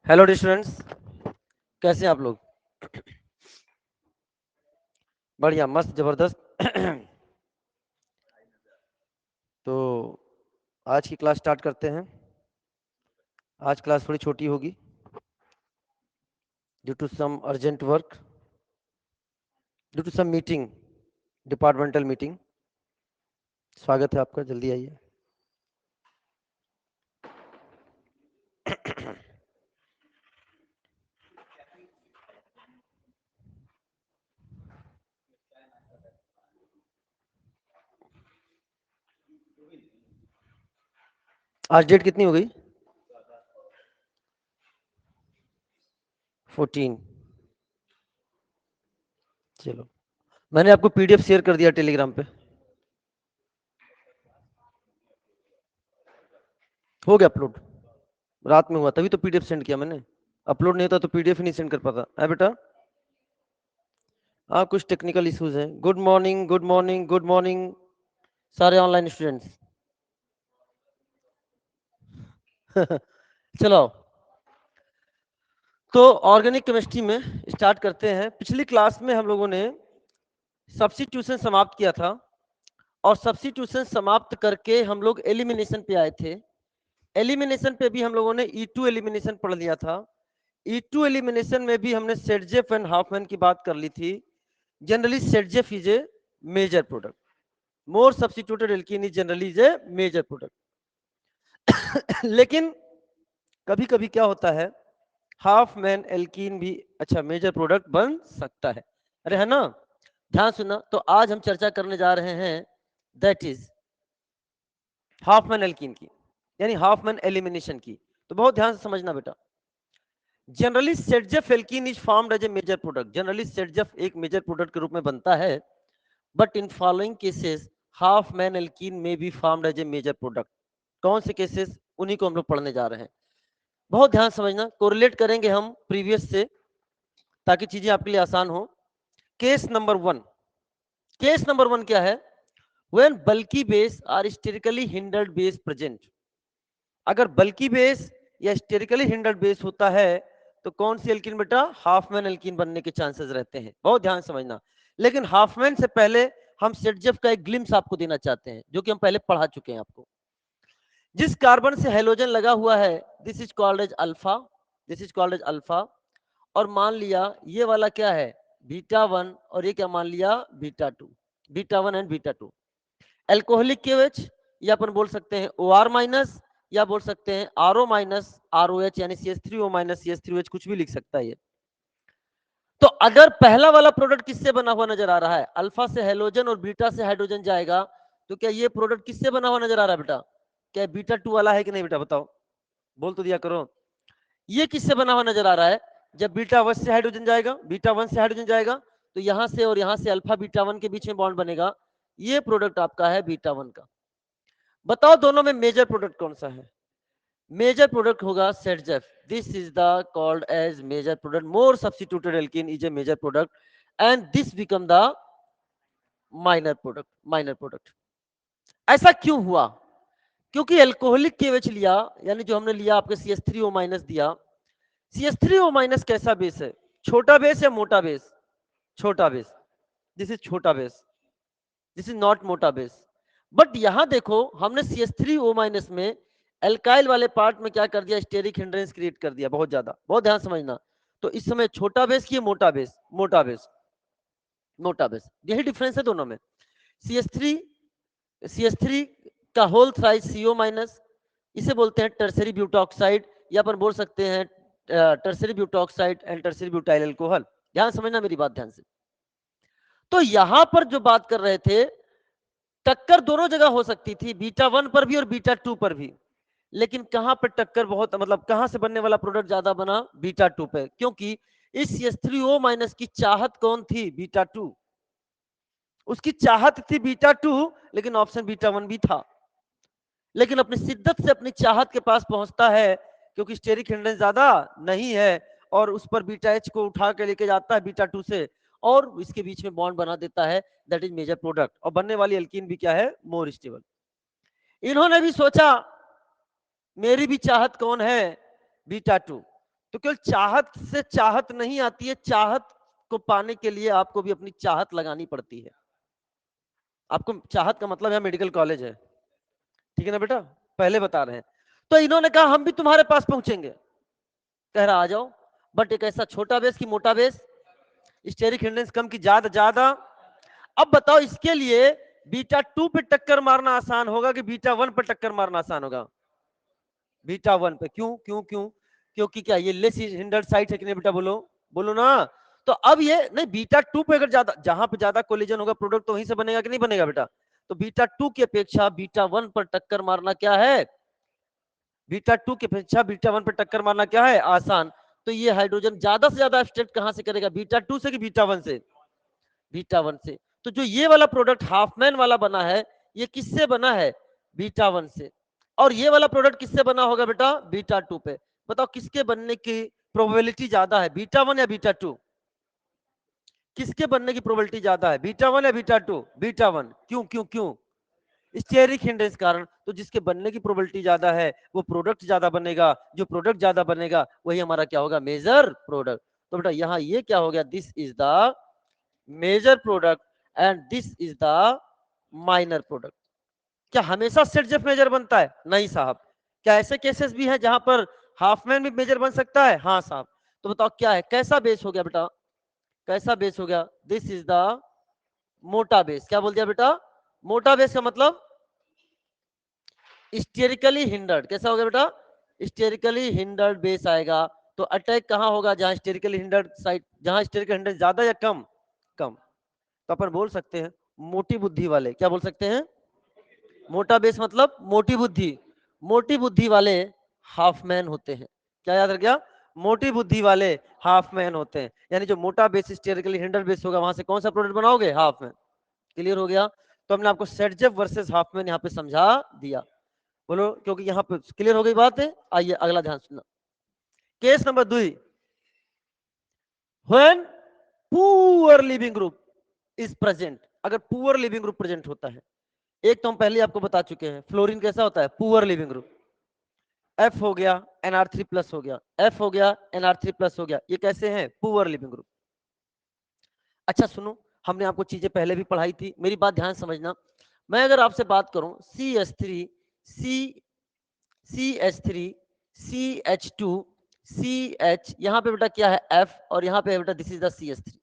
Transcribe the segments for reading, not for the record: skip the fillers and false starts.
Hello students, कैसे हैं आप लोग? बढ़िया, मस्त, जबरदस्त। तो आज की क्लास स्टार्ट करते हैं। आज क्लास थोड़ी छोटी होगी due to some urgent work, due to some meeting, departmental meeting. स्वागत है आपका, जल्दी आइए। आज डेट कितनी हो गई? 14। चलो, मैंने आपको पीडीएफ शेयर कर दिया टेलीग्राम पे। हो गया अपलोड, रात में हुआ, तभी तो पीडीएफ सेंड किया मैंने। अपलोड नहीं होता तो पीडीएफ ही नहीं सेंड कर पाता है बेटा। हाँ, कुछ टेक्निकल इश्यूज हैं। Good morning, good morning, good morning सारे ऑनलाइन स्टूडेंट्स। चलो, तो ऑर्गेनिक केमिस्ट्री में स्टार्ट करते हैं। पिछली क्लास में हम लोगों ने सब्स्टिट्यूशन समाप्त किया था और सब्स्टिट्यूशन समाप्त करके हम लोग एलिमिनेशन पे आए थे। एलिमिनेशन पे भी हम लोगों ने E2 एलिमिनेशन पढ़ लिया था। E2 एलिमिनेशन में भी हमने सेटजेफ एंड हाफमैन की बात कर ली थी। Generally Saytzeff is a major product, more substituted alkene is generally is a major product. लेकिन कभी कभी क्या होता है, हाफ मैन एल्कीन भी अच्छा मेजर प्रोडक्ट बन सकता है। अरे है ना, ध्यान सुनना। तो आज हम चर्चा करने जा रहे हैं that is half man alkene की, यानी हाफ मैन एलिमिनेशन की। तो बहुत ध्यान से समझना बेटा। Generally Saytzeff alkene is formed as a major product. Generally Saytzeff एक मेजर प्रोडक्ट के रूप में बनता है, but in following cases Hofmann alkene में भी formed as a major product. कौन से केसेस, उन्हीं को हम लोग पढ़ने जा रहे हैं। बहुत ध्यान समझना, कोरिलेट करेंगे हम प्रीवियस से ताकि चीजें आपके लिए आसान हो। केस नंबर 1, केस नंबर 1 क्या है? When bulky base or sterically hindered base present. अगर बल्की बेस या स्टेरिकली हिंडर्ड बेस होता है तो कौन सी एल्कीन बेटा? हाफमैन एल्कीन बनने के चांसेस रहते हैं। बहुत ध्यान समझना। लेकिन हाफमैन से पहले हम सेटजेफ का एक ग्लिम्स आपको देना चाहते हैं, जो कि हम पहले पढ़ा चुके हैं आपको। जिस कार्बन से हेलोजन लगा हुआ है, this is called as alpha, this is called as alpha. और मान लिया ये वाला क्या है? बीटा 1, और ये क्या मान लिया? Beta 2। Beta 1 and beta 2 alcoholic केवेच, या अपन बोल सकते हैं OR माइनस, या बोल सकते हैं RO माइनस ROH, यानी CH3O माइनस CH3OH, कुछ भी लिख सकता है ये। तो अगर पहला वाला प्रोडक्ट किससे बना हुआ नजर आ रहा है? अल्फा से हेलोजन और बीटा से हाइड्रोजन जाएगा, तो क्या ये प्रोडक्ट किससे बना हुआ नजर आ रहा है बेटा? क्या बीटा 2 वाला है कि नहीं बेटा? बताओ, बोल तो दिया करो। ये किससे बना हुआ नजर आ रहा है? जब बीटा 1 से हाइड्रोजन जाएगा, बीटा 1 से हाइड्रोजन जाएगा, तो यहां से और यहां से अल्फा बीटा 1 के बीच में बॉन्ड बनेगा। ये प्रोडक्ट आपका है बीटा 1 का। बताओ दोनों में मेजर प्रोडक्ट कौन सा है? मेजर प्रोडक्ट होगा Saytzeff. This is the called as major product. More substituted alkene is a major product and this become the minor product. Minor product ऐसा क्यों हुआ? क्योंकि एल्कोहलिक केवेच लिया, यानी जो हमने लिया आपके CH3O माइनस दिया। CH3O माइनस कैसा बेस है? छोटा बेस या मोटा बेस? छोटा बेस। दिस इज छोटा बेस, दिस इज नॉट मोटा बेस। बट यहां देखो, हमने CH3O माइनस में एल्काइल वाले पार्ट में क्या कर दिया? स्टेरिक हिंड्रेंस क्रिएट कर दिया, बहुत ज्यादा। बहुत ध्यान समझना। तो इस समय छोटा बेस की मोटा बेस, मोटा बेस, मोटा बेस, यही डिफरेंस है दोनों में। CH3, CH3 का होल थ्राइस CO माइनस, इसे बोलते हैं टर्सरी ब्यूटाऑक्साइड, या अपन बोल सकते हैं tertiary butoxide and tertiary butyl alcohol. ध्यान समझना मेरी बात ध्यान से। तो यहां पर जो बात कर रहे थे, टक्कर दोनों जगह हो सकती थी, बीटा 1 पर भी और बीटा 2 पर भी। लेकिन कहां पर टक्कर बहुत, मतलब कहां से बनने वाला प्रोडक्ट ज्यादा बना? बीटा 2 पे, क्योंकि इस CH3O माइनस की चाहत कौन थी? बीटा 2। उसकी चाहत थी बीटा 2, लेकिन ऑप्शन बीटा 1 भी था। लेकिन अपनी शिद्दत से अपनी चाहत के पास पहुंचता है, क्योंकि स्टेरिक हिंड्रेंस ज्यादा नहीं है, और उस पर बीटा H को उठा के लेके जाता है बीटा 2 से, और इसके बीच में बॉन्ड बना देता है। That is major product. और बनने वाली एल्कीन भी क्या है? More stable. इन्होंने भी सोचा मेरी भी चाहत कौन है? बीटा 2। तो केवल चाहत से चाहत नहीं आती है, चाहत को पाने के लिए आपको भी अपनी चाहत लगानी पड़ती है। आपको चाहत का मतलब है मेडिकल कॉलेज है, ठीक है ना बेटा, पहले बता रहे हैं। तो इन्होंने कहा हम भी तुम्हारे पास पहुंचेंगे, कह रहा आ जाओ, बट एक ऐसा छोटा बेस की मोटा बेस, स्टेरिक हिंड्रेंस कम की ज्यादा। अब बताओ इसके लिए बीटा 2 पे टक्कर मारना आसान होगा कि बीटा 1 पे टक्कर मारना आसान होगा? बीटा 1 पे। क्यों क्यों क्यों? क्योंकि क्या ये लेस हिंडर्ड साइट है कि नहीं बेटा, बोलो बोलो ना। तो अब ये नहीं, बीटा 2 पे अगर ज्यादा, जहां पे ज्यादा कोलिजन होगा प्रोडक्ट तो वहीं से बनेगा कि नहीं बनेगा बेटा? तो बीटा 2 की अपेक्षा बीटा 1 पर टक्कर मारना क्या है? बीटा 2 की अपेक्षा बीटा 1 पर टक्कर मारना क्या है? आसान। तो ये हाइड्रोजन ज्यादा से ज्यादा एब्स्ट्रैक्ट कहां से करेगा? बीटा 2 से कि बीटा 1 से? बीटा 1 से। तो जो ये वाला प्रोडक्ट हाफमैन वाला बना है, ये किससे बना है? बीटा 1 से। और ये वाला प्रोडक्ट किससे बना होगा बेटा? बीटा 2 पे। बताओ किसके बनने की प्रोबेबिलिटी ज्यादा है, बीटा 1 या बीटा 2? किसके बनने की प्रोबेबिलिटी ज्यादा है, बीटा 1 या बीटा 2? बीटा 1। क्यों क्यों क्यों? स्टेरिक हिंड्रेंस कारण। तो जिसके बनने की प्रोबेबिलिटी ज्यादा है वो प्रोडक्ट ज्यादा बनेगा, जो प्रोडक्ट ज्यादा बनेगा वही हमारा क्या होगा? Major product. तो बेटा यहाँ ये क्या हो गया? This is the major product and this is the minor product. क्या हमेशा सेट जेफ मेजर बनता है? नहीं साहब। क्या ऐसे केसेस भी हैं जहां पर हाफमैन भी मेजर बन सकता है? हाँ साहब। तो बताओ क्या है, कैसा बेस हो गया बेटा? कैसा बेस हो गया? दिस इज द मोटा बेस। क्या बोल दिया बेटा? मोटा बेस का मतलब स्टेरिकली हिंडर्ड। कैसा हो गया बेटा? स्टेरिकली हिंडर्ड बेस आएगा। तो अटैक कहां होगा? जहां स्टेरिकली हिंडर्ड साइड, जहां स्टेरिकल हिंडर्ड ज्यादा या कम? कम। तो अपन बोल सकते हैं मोटी बुद्धि वाले। क्या बोल सकते हैं? मोटा बेस मतलब मोटी बुद्धि। मोटी बुद्धि वाले हाफमैन होते हैं। क्या याद रख गया? मोटी बुद्धि वाले हाफमैन होते हैं। यानी जो मोटा बेस स्टेरिकली हिंडर्ड बेस होगा वहां से कौन सा प्रोडक्ट बनाओगे? हाफमैन। क्लियर हो गया? तो हमने आपको सेटजेफ वर्सेस हाफमैन यहाँ पे समझा दिया। बोलो, क्योंकि यहाँ पे क्लियर हो गई बात है। आइए अगला ध्यान सुनना। Case number 2, when poor leaving group is present. अगर पुअर लिविंग ग्रुप प्रेजेंट होता है, एक तो हम पहले आपको बता चुके हैं फ्लोरीन कैसा होता है? Poor leaving group. F हो गया Nr3+ हो गया, F हो गया Nr3+ हो गया, ये कैसे हैं? Poor leaving group. अच्छा सुनो, हमने आपको चीजें पहले भी पढ़ाई थी, मेरी बात ध्यान समझना। मैं अगर आपसे बात करूं CH3 C CH3 CH2 CH, यहाँ पे बेटा क्या है? F, और यहाँ पे बेटा दिस इज द CH3।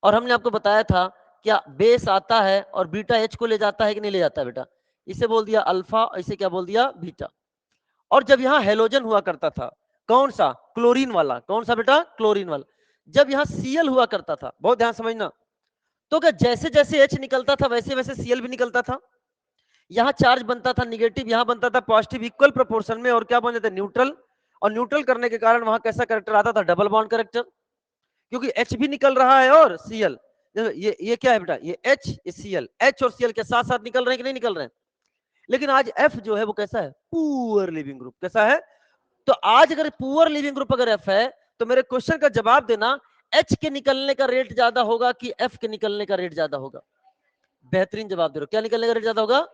और हमने आपको बताया था क्या बेस आता है और बीटा H को ले जाता है कि नहीं ले जाता बेटा? इसे बोल दिया अल्फा, इसे क्या बोल दिया? बीटा। और जब यहाँ हेलोजन हुआ करता था, कौन सा? क्लोरीन वाला। कौन सा बेटा? क्लोरीन वाला। जब यहाँ Cl हुआ करता था, बहुत ध्यान समझना, तो क्या जैसे जैसे H निकलता था वैसे वैसे Cl भी निकलता था? यहाँ चार्ज बनता था निगेटिव, यहाँ बनता था पॉजिटिव, इक्वल प्रोपोर्शन में, और क्या बन जाता? न्यूट्रल। और न्यूट्रल करने के कारण वहां कैसा करेक्टर आता था? Double bond character. क्योंकि H भी निकल रहा है और Cl। ये क्या है बेटा? ये H, ये Cl। H और Cl के साथ साथ निकल रहे हैं कि नहीं निकल रहे हैं? लेकिन आज F जो है वो कैसा है? Poor leaving group. कैसा है? तो आज अगर पुअर लिविंग ग्रुप अगर F है, तो मेरे क्वेश्चन का जवाब देना, H के निकलने का रेट ज्यादा होगा कि F के निकलने का रेट ज्यादा होगा? बेहतरीन जवाब दे रहे हो। क्या निकलने का रेट ज्यादा होगा?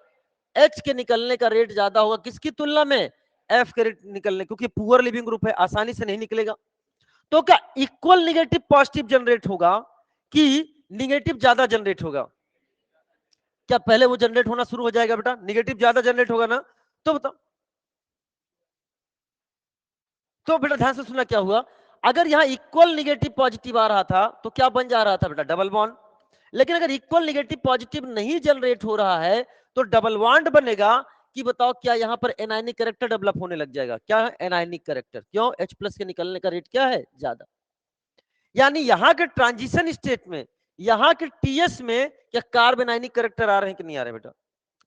H के निकलने का रेट ज्यादा होगा। किसकी तुलना में? F के रेट निकलने, क्योंकि पुअर लिविंग ग्रुप है, आसानी से नहीं निकलेगा। तो क्या इक्वल निगेटिव पॉजिटिव जनरेट होगा कि निगेटिव ज्यादा जनरेट होगा? क्या पहले वो जनरेट होना शुरू हो जाएगा बेटा? निगेटिव ज्यादा जनरेट होगा ना? तो बताओ, तो बेटा ध्यान से सुनना क्या हुआ। अगर यहाँ इक्वल निगेटिव पॉजिटिव आ रहा था तो क्या बन जा रहा था बेटा? Double bond. लेकिन अगर इक्वल निगेटिव पॉजिटिव नहीं जनरेट हो रहा है तो डबल बॉन्ड बनेगा कि बताओ क्या यहाँ पर एनायनिक करेक्टर डेवलप होने लग जाएगा? क्या है? Anionic character. क्यों? H+ के निकलने का रेट क्या है? ज्यादा। यानी यहाँ के ट्रांजिशन स्टेट में, यहाँ के TS में क्या कार्बन आयनिक करेक्टर आ रहे हैं कि नहीं आ रहे बेटा?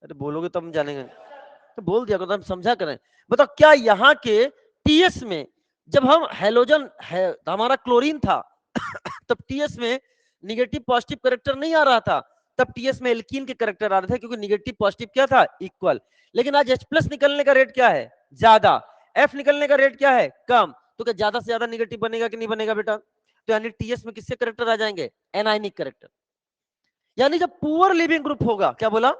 अरे बोलोगे तो हम जानेंगे। तो बोल दिया करो, हम समझा करें। बताओ क्या यहाँ के TS में जब हम हेलोजन है, हमारा क्लोरीन था तब TS में निगेटिव पॉजिटिव करेक्टर नहीं आ रहा था, तब TS में एल्कीन के करेक्टर आ रहे थे, क्योंकि निगेटिव पॉजिटिव क्या था? इक्वल। लेकिन आज H+ निकलने का रेट क्या है? ज्यादा। F निकलने का रेट क्या है? कम। तो क्या ज्यादा से ज्यादा निगेटिव बनेगा कि नहीं बनेगा बेटा? तो यानी TS में किससे करेक्टर आ जाएंगे? Anionic character. यानी जब पुअर लिविंग ग्रुप होगा, क्या बोला?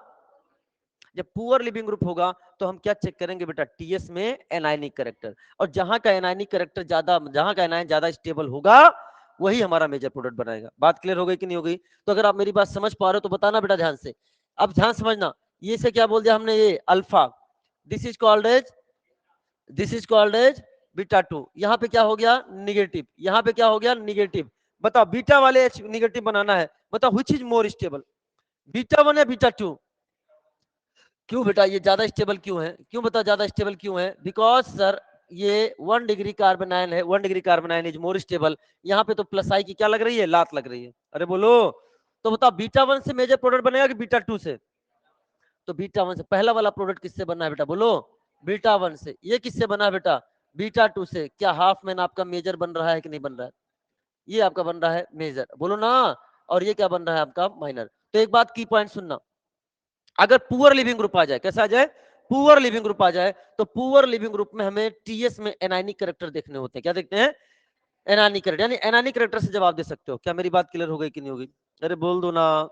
जब पुअर लिविंग ग्रुप होगा तो हम क्या चेक करेंगे बेटा, टीएस में एनायनिक कैरेक्टर, और जहां का एनायनिक कैरेक्टर ज्यादा, जहां का एनायन ज्यादा स्टेबल होगा वही हमारा मेजर प्रोडक्ट बनाएगा। बात क्लियर हो गई कि नहीं हो गई? तो अगर आप मेरी बात समझ पा रहे हो तो बताना बेटा ध्यान से। अब ध्यान समझना, ये से क्या बोल दिया हमने, ये alpha, this is called as beta 2। यहाँ पे क्या हो गया, निगेटिव, यहाँ पे क्या हो गया, निगेटिव। बताओ बीटा वाले एच निगेटिव बनाना है, बताओ which is more stable, beta 1 या बीटा 2? क्यों बेटा ये ज्यादा स्टेबल क्यों है, क्यों बताओ ज्यादा स्टेबल क्यों है? बिकॉज सर ये 1 डिग्री कार्बन आयन है, 1 degree carbon ion is more stable. यहाँ पे तो प्लस आई की क्या लग रही है, लात लग रही है। अरे बोलो, तो बताओ बीटा 1 से मेजर प्रोडक्ट बनेगा कि बीटा 2 से? तो बीटा 1 से। पहला वाला प्रोडक्ट किससे बना है बेटा, बोलो, बीटा 1 से। ये किससे बना है बेटा, बीटा 2 से। क्या हाफ मैन आपका मेजर बन रहा है कि नहीं बन रहा है? ये आपका बन रहा है मेजर, बोलो ना। और ये क्या बन रहा है आपका, माइनर। तो एक बात की पॉइंट सुनना, अगर पुअर लिविंग ग्रुप आ जाए, कैसा आ जाए, पुअर लिविंग ग्रुप आ जाए, तो पुअर लिविंग ग्रुप में हमें टीएस में एनायनिक कैरेक्टर देखने होते हैं। क्या देखते हैं, एनायनिक कैरेक्टर। यानी एनायनिक कैरेक्टर से जवाब दे सकते हो। क्या मेरी बात क्लियर हो गई कि नहीं होगी? अरे बोल दो ना,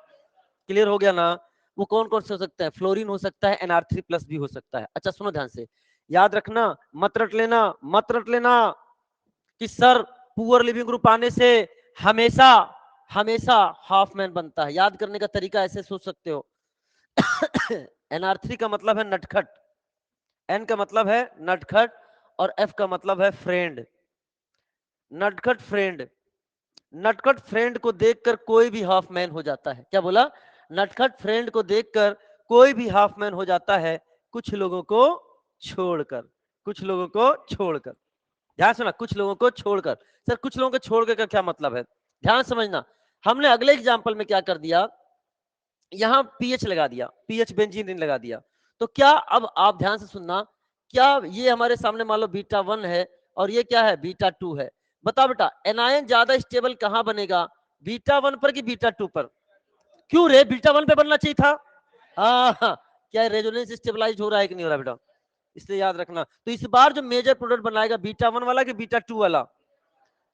क्लियर हो गया ना? वो कौन कौन से हो सकते हैं, फ्लोरीन हो सकता है, NR3+ भी हो सकता है। अच्छा सुनो ध्यान से, याद रखना, मत रट लेना, मत रट लेना कि सर पुअर लिविंग ग्रुप आने से हमेशा हमेशा हाफ मैन बनता है। याद करने का तरीका ऐसे सोच सकते हो, NR3 का मतलब है नटखट, N का मतलब है नटखट, और F का मतलब है फ्रेंड। नटखट फ्रेंड, नटखट फ्रेंड को देखकर कोई भी हाफ मैन हो जाता है। क्या बोला, नटखट फ्रेंड को देखकर कोई भी हाफ मैन हो जाता है, कुछ लोगों को छोड़कर, कुछ लोगों को छोड़कर। ध्यान सुना, कुछ लोगों को छोड़कर। सर कुछ लोगों को छोड़कर का क्या मतलब है, ध्यान समझना। हमने अगले एग्जांपल में क्या कर दिया, यहां पीएच लगा दिया, पीएच बेंजीन रिंग लगा दिया। तो क्या, अब आप ध्यान से सुनना, क्या ये हमारे सामने मान लो बीटा 1 है और ये क्या है, बीटा 2 है। बताओ बेटा एनायन ज्यादा स्टेबल कहां बनेगा, बीटा 1 पर कि बीटा 2 पर? क्यों रे, बीटा 1 पे बनना चाहिए था। हाँ, क्या रेजोनेंस स्टेबलाइज हो रहा है कि नहीं हो रहा बेटा? इसलिए याद रखना। तो इस बार जो मेजर प्रोडक्ट बनाएगा बीटा 1 वाला कि बीटा 2 वाला?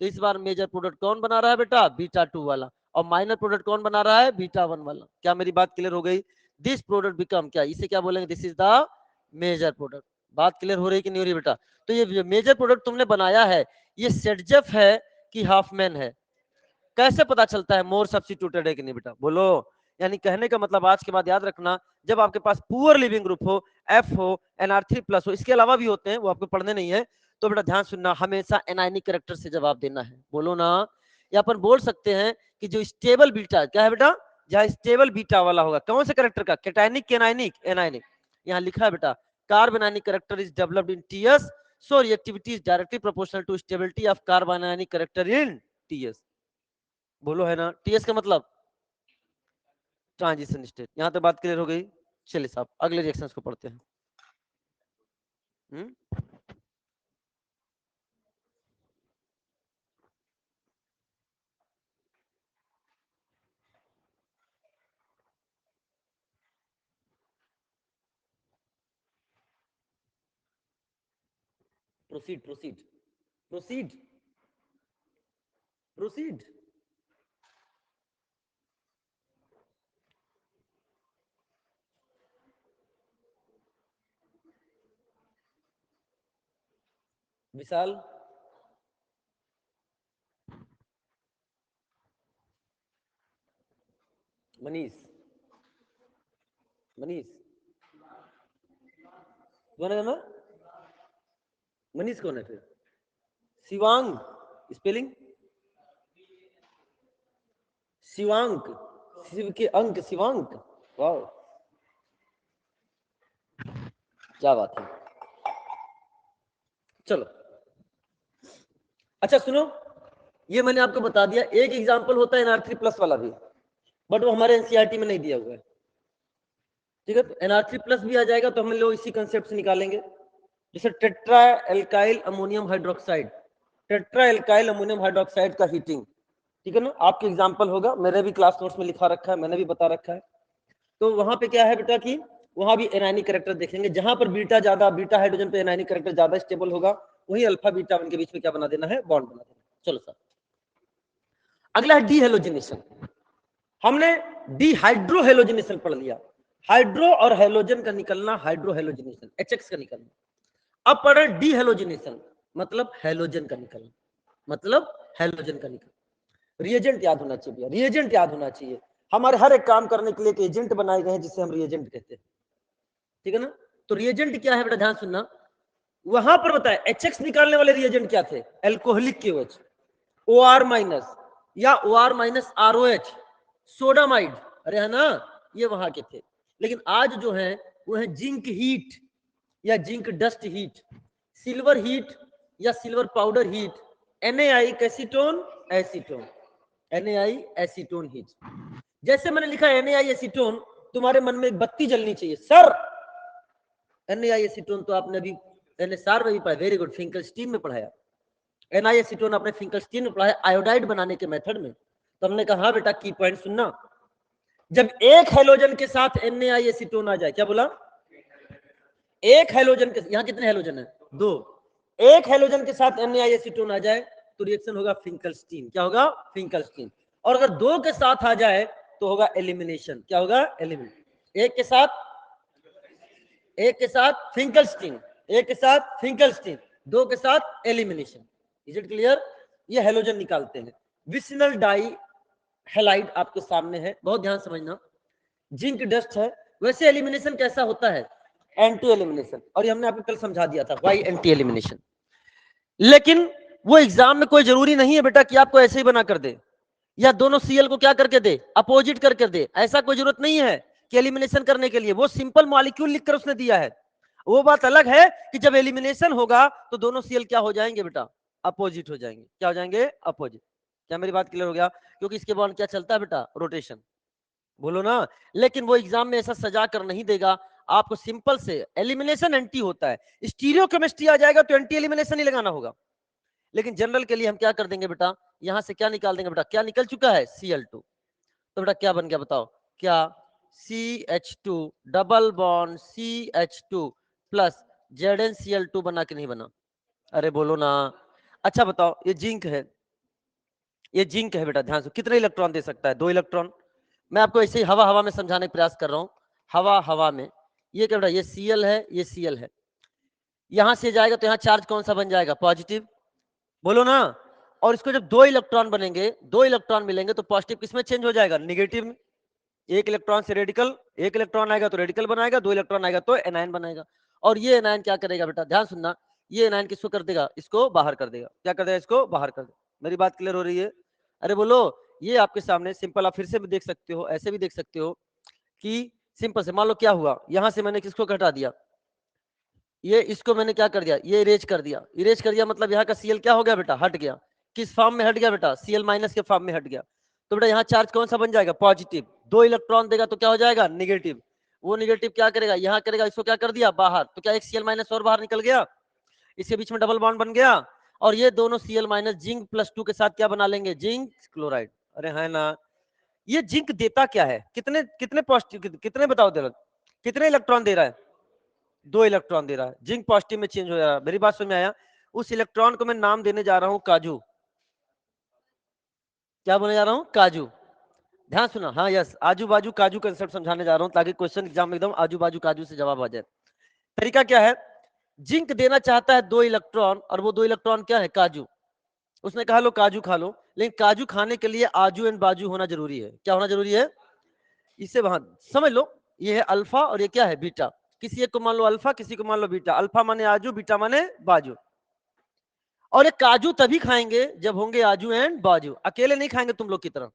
तो इस बार मेजर प्रोडक्ट कौन बना रहा है बेटा, बीटा 2 वाला। और माइनर प्रोडक्ट कौन बना रहा है, बीटा 1 वाला। क्या मेरी बात क्लियर हो गई? दिस प्रोडक्ट बिकम, क्या इसे क्या बोलेंगे, this is the major product. बात क्लियर हो रही कि नहीं हो रही बेटा? तो ये मेजर प्रोडक्ट तुमने बनाया है, ये सेटजेफ है कि हाफमैन है? कैसे पता चलता है मोर सब्स्टिट्यूटेड है कि नहीं बेटा, बोलो। यानी कहने का मतलब आज के बाद याद रखना, जब आपके पास पुअर लिविंग ग्रुप हो, एफ हो, NR3+ हो, इसके अलावा भी होते हैं, वो आपको पढ़ने नहीं है, तो बेटा ध्यान सुनना, हमेशा एनायनिक कैरेक्टर से जवाब देना है, बोलो ना। या अपन बोल सकते हैं कि जो स्टेबल बीटा, क्या है बेटा, जहां स्टेबल बीटा वाला होगा, कौन से कैरेक्टर का, कैटायनिक के एनायनिक, एनायनिक। यहाँ लिखा है बेटा, carbanionic character is developed in TS, so reactivity is directly proportional to stability of carbanionic character in TS. बोलो है ना, टीएस का मतलब ट्रांजिशन स्टेट। यहां तक बात क्लियर हो गई? चलिए साहब अगले रिएक्शंस को पढ़ते हैं। Proceed proceed proceed proceed. Vishal, Manish, Manish कौन है ना, मनीष कौन है फिर? शिवांग, स्पेलिंग शिवांक, शिव के अंक शिवांक। वाह, क्या बात है। चलो अच्छा सुनो, ये मैंने आपको बता दिया, एक एग्जांपल होता है NR3+ वाला भी, बट वो हमारे एनसीईआरटी में नहीं दिया हुआ है। ठीक है, तो NR3+ भी आ जाएगा तो हम लोग इसी कंसेप्ट से निकालेंगे। जैसे tetra alkyl ammonium hydroxide, tetra alkyl ammonium hydroxide का हीटिंग, ठीक है ना, आपके एग्जांपल होगा, मेरे भी क्लास नोट्स में लिखा रखा है, मैंने भी बता रखा है। तो वहां पे क्या है बेटा कि वहां भी एनायनिक कैरेक्टर देखेंगे, जहां पर बीटा ज्यादा, बीटा हाइड्रोजन पे एनायनिक कैरेक्टर ज्यादा स्टेबल होगा, वही अल्फा बीटा उनके बीच में क्या बना देना है, बॉन्ड बना देना। चलो सर अगला है डी हेलोजिनेशन। हमने डिहाइड्रोहेलोजिनेशन पढ़ लिया। हाइड्रो और हेलोजन का निकलना, हाइड्रो हेलोजिनेशन, HX का निकलना। अब पढ़े डी हेलोजिनेशन, मतलब हेलोजन का निकलना, मतलब हेलोजन का निकलना। रिएजेंट याद होना चाहिए भैया, रिएजेंट याद होना चाहिए। हमारे हर एक काम करने के लिए एक एजेंट बनाए गए हैं जिसे हम रिएजेंट कहते हैं, ठीक है ना। तो रिएजेंट क्या है बेटा, ध्यान सुनना। वहां पर बताए HX निकालने वाले रिएजेंट क्या थे, एल्कोहलिक KOH, OR माइनस या OR माइनस ROH, सोडामाइड, अरे है ना, ये वहां के थे। लेकिन आज जो है वो है जिंक हीट या zinc dust heat, silver heat या silver powder heat, NaI acetone acetone, NaI acetone heat. जैसे मैंने लिखा NaI एसीटोन, तुम्हारे मन में एक बत्ती जलनी चाहिए, सर NaI एसीटोन तो आपने अभी NSR में भी पढ़ा, वेरी गुड, फिंकलस्टीन में पढ़ाया। NaI एसीटोन आपने फिंकलस्टीन में पढ़ा है आयोडाइड बनाने के मेथड में। तो हमने कहा बेटा की पॉइंट सुनना, जब एक हेलोजन के साथ NaI एसीटोन आ जाए, क्या बोला, एक हेलोजन के, यहां कितने हेलोजन है, 2, एक हेलोजन के साथ NaI एसीटोन आ जाए तो रिएक्शन होगा फिंकलस्टीन, क्या होगा, फिंकलस्टीन। और अगर 2 के साथ आ जाए तो होगा एलिमिनेशन, क्या होगा, एलिमिनेशन। एक के साथ फिंकलस्टीन, एक के साथ फिंकलस्टीन, 2 के साथ एलिमिनेशन। Is it clear. ये हेलोजन निकालते हैं। विसिनल डाई हैलाइड आपके सामने है, बहुत ध्यान समझना, जिंक डस्ट है। वैसे एलिमिनेशन कैसा होता है, एंटी एलिमिनेशन, और ये हमने आपको कल समझा दिया था व्हाई एंटी एलिमिनेशन। लेकिन वो एग्जाम में कोई जरूरी नहीं है बेटा कि आपको ऐसे ही बना कर दे या दोनों Cl को क्या करके दे, अपोजिट करके दे, ऐसा कोई जरूरत नहीं है कि एलिमिनेशन करने के लिए वो सिंपल मॉलिक्यूल लिखकर उसने दिया है। वो बात अलग है कि जब एलिमिनेशन होगा तो दोनों Cl क्या हो जाएंगे बेटा, अपोजिट हो जाएंगे, क्या हो जाएंगे, अपोजिट। क्या मेरी बात क्लियर हो गया, क्योंकि इसके बाद क्या चलता है बेटा, रोटेशन, बोलो ना। लेकिन वो एग्जाम में ऐसा सजा कर नहीं देगा आपको, सिंपल से एलिमिनेशन एंटी होता है, स्टीरियोकेमिस्ट्री आ जाएगा तो एंटी एलिमिनेशन ही लगाना होगा। लेकिन जनरल के लिए हम क्या कर देंगे बेटा, यहां से क्या निकाल देंगे बेटा, क्या निकल चुका है, Cl2, तो बेटा क्या बन गया बताओ, क्या CH2 double bond CH2 plus ZnCl2 बना कि नहीं बना, अरे बोलो ना। अच्छा बताओ, ये जिंक है, ये जिंक है बेटा, ध्यान से, कितने इलेक्ट्रॉन दे सकता है, 2 इलेक्ट्रॉन। मैं आपको ऐसे ही हवा हवा में समझाने का प्रयास कर रहा हूं, हवा हवा में। ये क्या बेटा, ये Cl है, ये Cl है, यहां से जाएगा तो यहाँ चार्ज कौन सा बन जाएगा, पॉजिटिव, बोलो ना। और इसको जब 2 इलेक्ट्रॉन बनेंगे, 2 इलेक्ट्रॉन मिलेंगे तो पॉजिटिव किसमें चेंज हो जाएगा, निगेटिव में। एक इलेक्ट्रॉन से रेडिकल, एक इलेक्ट्रॉन आएगा तो रेडिकल बनाएगा, 2 इलेक्ट्रॉन आएगा तो एनायन बनाएगा। और ये एनायन क्या करेगा बेटा, ध्यान सुनना, ये एनायन किसको कर देगा, इसको बाहर कर देगा, क्या कर देगा, इसको बाहर कर देगा। मेरी बात क्लियर हो रही है, अरे बोलो। ये आपके सामने सिंपल, आप फिर से भी देख सकते हो, ऐसे भी देख सकते हो कि सिंपल से मान लो क्या हुआ, यहां से मैंने किसको घटा दिया, ये इसको मैंने क्या कर दिया, ये इरेज कर दिया, इरेज कर दिया, मतलब यहाँ का Cl क्या हो गया बेटा, हट गया। किस फॉर्म में हट गया बेटा, Cl माइनस के फॉर्म में हट गया। तो बेटा यहाँ चार्ज कौन सा बन जाएगा, पॉजिटिव, 2 इलेक्ट्रॉन देगा तो क्या हो जाएगा, निगेटिव। वो निगेटिव क्या करेगा, यहाँ करेगा, इसको क्या कर दिया, बाहर, तो क्या एक Cl माइनस और बाहर निकल गया, इसके बीच में डबल बॉन्ड बन गया। और ये दोनों Cl माइनस जिंक प्लस 2 के साथ क्या बना लेंगे, जिंक क्लोराइड, अरे है ना। ये जिंक देता क्या है, कितने कितने पॉजिटिव, कितने बताओ दे रहा, कितने इलेक्ट्रॉन दे रहा है, 2 इलेक्ट्रॉन दे रहा है, जिंक पॉजिटिव में चेंज हो जा रहा है। मेरी बात समझ में आया। उस इलेक्ट्रॉन को मैं नाम देने जा रहा हूं काजू, क्या बोलने जा रहा हूं, काजू। ध्यान सुना, हाँ यस, आजू बाजू काजू कंसेप्ट समझाने जा रहा हूं ताकि क्वेश्चन एग्जाम में एकदम आजू बाजू काजू से जवाब आ जाए। तरीका क्या है, जिंक देना चाहता है 2 इलेक्ट्रॉन, और वो 2 इलेक्ट्रॉन क्या है, काजू। उसने कहा लो काजू खा लो, लेकिन काजू खाने के लिए आजू एंड बाजू होना जरूरी है, क्या होना जरूरी है, इसे वहां समझ लो। ये है अल्फा और ये क्या है, बीटा। किसी एक को मान लो अल्फा, किसी को मान लो बीटा, अल्फा माने आजू, बीटा माने बाजू। और ये काजू तभी खाएंगे जब होंगे आजू एंड बाजू, अकेले नहीं खाएंगे तुम लोग की तरह।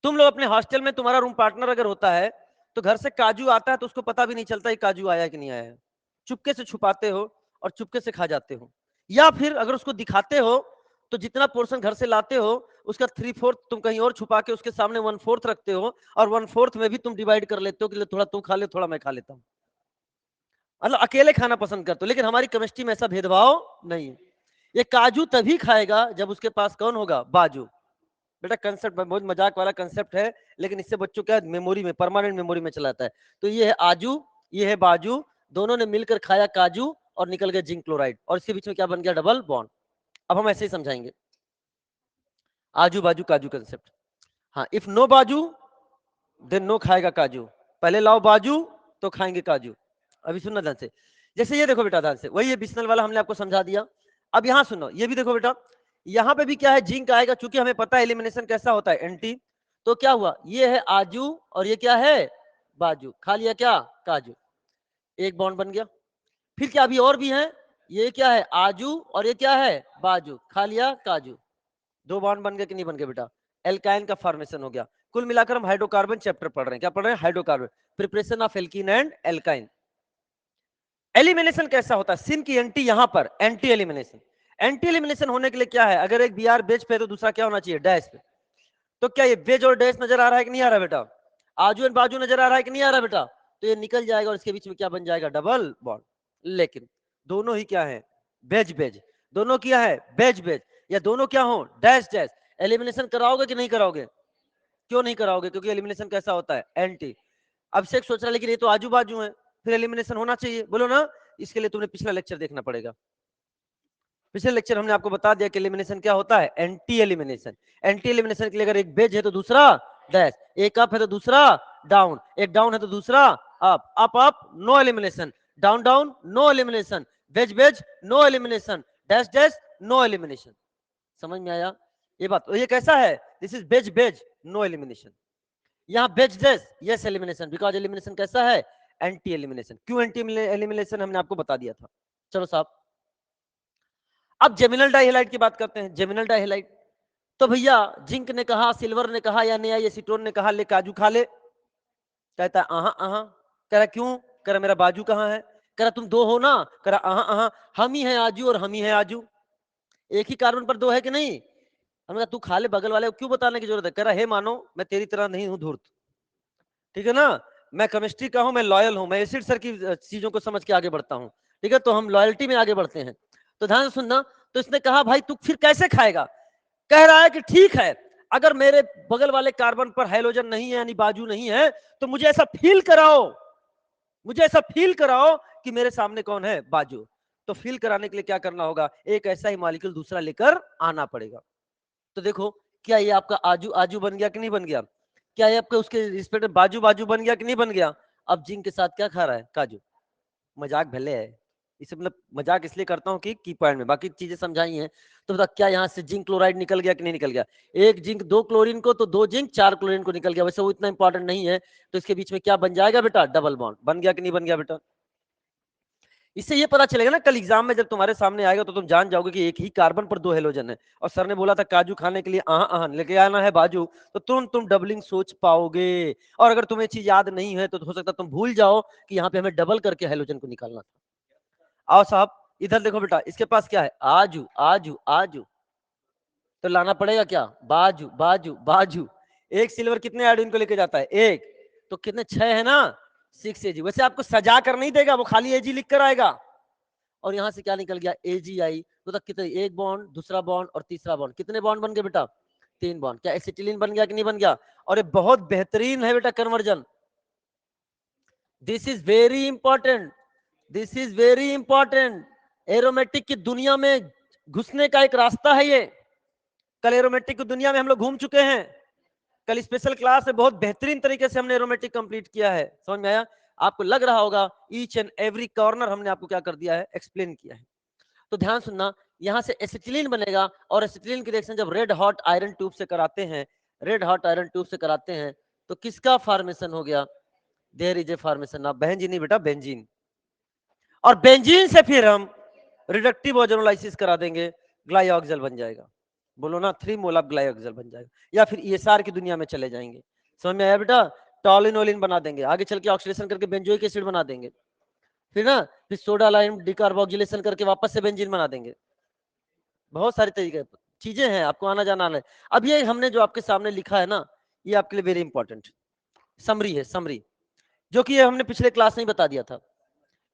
तुम लोग अपने हॉस्टल में, तुम्हारा रूम पार्टनर अगर होता है तो घर से काजू आता है तो उसको पता भी नहीं चलता काजू आया कि नहीं आया, चुपके से छुपाते हो और चुपके से खा जाते हो। या फिर अगर उसको दिखाते हो तो जितना पोर्शन घर से लाते हो उसका 3/4 तुम कहीं और छुपा के उसके सामने 1/4 रखते हो, और 1/4 में भी तुम डिवाइड कर लेते हो कि थोड़ा तुम खा ले, थोड़ा मैं खा लेता हूँ। मतलब अकेले खाना पसंद करते हो, लेकिन हमारी केमिस्ट्री में ऐसा भेदभाव नहीं है। ये काजू तभी खाएगा जब उसके पास कौन होगा, बाजू। बेटा कंसेप्ट बहुत मजाक वाला कंसेप्ट है, लेकिन इससे बच्चों क्या मेमोरी में, परमानेंट मेमोरी में चलाता है। तो ये है आजू, ये है बाजू, दोनों ने मिलकर खाया काजू और निकल गया जिंक क्लोराइड, और इसके बीच में क्या बन गया, डबल बॉन्ड। अब हम ऐसे ही समझाएंगे आजू बाजू काजू कंसेप्ट। हाँ, इफ नो बाजू देन नो खाएगा काजू, पहले लाओ बाजू तो खाएंगे काजू। अभी सुनना ध्यान से, जैसे ये देखो बेटा ध्यान से, वही ये बिस्नल वाला हमने आपको समझा दिया। अब यहाँ सुनो, ये भी देखो बेटा, यहाँ पे भी क्या है, जिंक आएगा, चूंकि हमें पता है एलिमिनेशन कैसा होता है, एंटी। तो क्या हुआ, ये है आजू और ये क्या है, बाजू, खा लिया क्या, काजू, एक बॉन्ड बन गया। फिर क्या अभी और भी है, ये क्या है, आजू और ये क्या है, बाजू, खा लिया काजू, दो बॉन्ड बन गए कि नहीं बन गए बेटा, एल्काइन का फॉर्मेशन हो गया। कुल मिलाकर हम हाइड्रोकार्बन चैप्टर पढ़ रहे हैं, क्या पढ़ रहे हैं, hydrocarbon, preparation of alkene and alkyne. Elimination कैसा होता है, सिन की एंटी, यहां पर एंटी एलिमिनेशन। एंटी एलिमिनेशन होने के लिए क्या है, अगर एक बीआर बेज पे तो दूसरा क्या होना चाहिए, डैश पे। तो क्या ये बेज और डैश नजर आ रहा है कि नहीं आ रहा बेटा, आजू एंड बाजू नजर आ रहा है कि नहीं आ रहा बेटा, तो ये निकल जाएगा और इसके बीच में क्या बन जाएगा, डबल बॉन्ड। लेकिन दोनों ही क्या है, बेज बेज, दोनों क्या है, बेज बेज, या दोनों क्या हो, डैश डैश। एलिमिनेशन कराओगे कि नहीं कराओगे, क्यों नहीं कराओगे, क्योंकि एलिमिनेशन कैसा होता है, एंटी। अभिषेक सोच रहा लेकिन ये तो आजू बाजू है, फिर एलिमिनेशन होना चाहिए, बोलो ना। इसके लिए तुमने पिछला लेक्चर देखना पड़ेगा। पिछले लेक्चर हमने आपको बता दिया कि एलिमिनेशन क्या होता है, एंटी एलिमिनेशन। एंटी एलिमिनेशन के लिए अगर एक बेज है तो दूसरा डैश, एक अप है तो दूसरा डाउन, एक डाउन है तो दूसरा up, up up no elimination, down down no elimination, wedge wedge no elimination, dash dash no elimination. समझ में आया ये बात, तो ये कैसा है, this is wedge wedge no elimination. यहाँ wedge dash yes elimination, because elimination कैसा है, एंटी एलिमिनेशन। क्यों एंटी एलिमिनेशन हमने आपको बता दिया था। चलो साहब, अब जेमिनल डाइहेलाइड की बात करते हैं। जेमिनल डाइहेलाइड, तो भैया जिंक ने कहा, सिल्वर ने कहा, या नया एसीटोन ने कहा ले काजू खा ले, कहता आहा आहा, कह रहा क्यों, कह रहा मेरा बाजू कहाँ है, कह रहा तुम दो हो ना, कह रहा आहा आहा, हम ही है आजू और हम ही है आजू, एक ही कार्बन पर दो है कि नहीं। हमने कहा तू खा ले, बगल वाले को क्यों बताने की जरूरत है, कह रहा हे मानो मैं तेरी तरह नहीं हूं धूर्त, ठीक है ना, मैं केमिस्ट्री का हूं, मैं लॉयल हूं, मैं एसिड सर की चीजों को समझ के आगे बढ़ता हूं, ठीक है, तो हम लॉयल्टी में आगे बढ़ते हैं। तो ध्यान से सुनना, तो इसने कहा भाई तू फिर कैसे खाएगा, कह रहा है कि ठीक है, अगर मेरे बगल वाले कार्बन पर हाइड्रोजन नहीं है यानी बाजू नहीं है, तो मुझे ऐसा फील कराओ, मुझे ऐसा फील कराओ कि मेरे सामने कौन है, बाजू। तो फील कराने के लिए क्या करना होगा, एक ऐसा ही मॉलिक्यूल दूसरा लेकर आना पड़ेगा। तो देखो, क्या ये आपका आजू आजू बन गया कि नहीं बन गया, क्या ये आपके उसके रिस्पेक्ट में बाजू बाजू बन गया कि नहीं बन गया। अब जिंक के साथ क्या खा रहा है, काजू। मजाक भले है, इसे मतलब मजाक इसलिए करता हूँ कि की पॉइंट में बाकी चीजें समझाई हैं। तो बता क्या यहाँ से जिंक क्लोराइड निकल गया कि नहीं निकल गया, एक जिंक दो क्लोरीन को, तो दो जिंक चार क्लोरीन को निकल गया, वैसे वो इतना इंपॉर्टेंट नहीं है। तो इसके बीच में क्या बन जाएगा बेटा, डबल बॉन्ड बन गया कि नहीं बन गया बेटा। इससे ये पता चलेगा ना, कल एग्जाम में जब तुम्हारे सामने आएगा तो तुम जान जाओगे कि एक ही कार्बन पर दो हेलोजन है, और सर ने बोला था काजू खाने के लिए लेके आना है बाजू, तो तुम डबलिंग सोच पाओगे। और अगर तुम्हें चीज याद नहीं है तो हो सकता है तुम भूल जाओ कि यहाँ पे हमें डबल करके हेलोजन को निकालना था। आओ साहब इधर देखो बेटा, इसके पास क्या है, आजू आजू आजू, तो लाना पड़ेगा क्या, बाजू बाजू बाजू। एक सिल्वर कितने आयोडीन को लेके जाता है, एक, तो कितने, 6 है ना, 6 Ag। वैसे आपको सजा कर नहीं देगा, वो खाली Ag लिख कर आएगा। और यहां से क्या निकल गया, AgI, तो तक कितने, एक बॉन्ड, दूसरा बॉन्ड और तीसरा बॉन्ड, कितने बॉन्ड बन गए बेटा, 3 बॉन्ड। क्या एसिटिलीन बन गया कि नहीं बन गया। और ये बहुत बेहतरीन है बेटा conversion, this is very important, this is very important. Aromatic की दुनिया में घुसने का एक रास्ता है ये। कल एरोमेटिक की दुनिया में हम लोग घूम चुके हैं, कल स्पेशल क्लास में बहुत बेहतरीन तरीके से हमने एरोमेटिक कंप्लीट किया है, समझ में आया। आपको लग रहा होगा ईच एंड एवरी कॉर्नर हमने आपको क्या कर दिया है, एक्सप्लेन किया है। तो ध्यान सुनना, यहां से एसिटिलीन बनेगा, और एसिटिलीन की रिएक्शन जब रेड हॉट आयरन ट्यूब से कराते हैं, रेड हॉट आयरन ट्यूब से कराते हैं, तो किसका फॉर्मेशन हो गया, there is a formation of benzene, नहीं बेटा बेंजीन। और बेंजीन से फिर हम रिडक्टिव ओजोनोलाइसिस करा देंगे, ग्लाइऑक्सिल बन जाएगा, बोलो ना 3 मोल ऑफ ग्लाइऑक्सिल बन जाएगा, या फिर ईएसआर की दुनिया में चले जाएंगे। समझ में आया बेटा, टॉलिनोलिन बना देंगे, आगे चल के ऑक्सीडेशन करके बेंजोइक एसिड बना देंगे, फिर ना फिर सोडा लाइम डिकार्बोक्सिलेशन करके वापस से बेंजीन बना देंगे। बहुत सारे तरीके चीजें हैं, आपको आना जाना है। अब ये हमने जो आपके सामने लिखा है ना, ये आपके लिए वेरी इंपॉर्टेंट समरी है, समरी, जो कि ये हमने पिछले क्लास में ही बता दिया था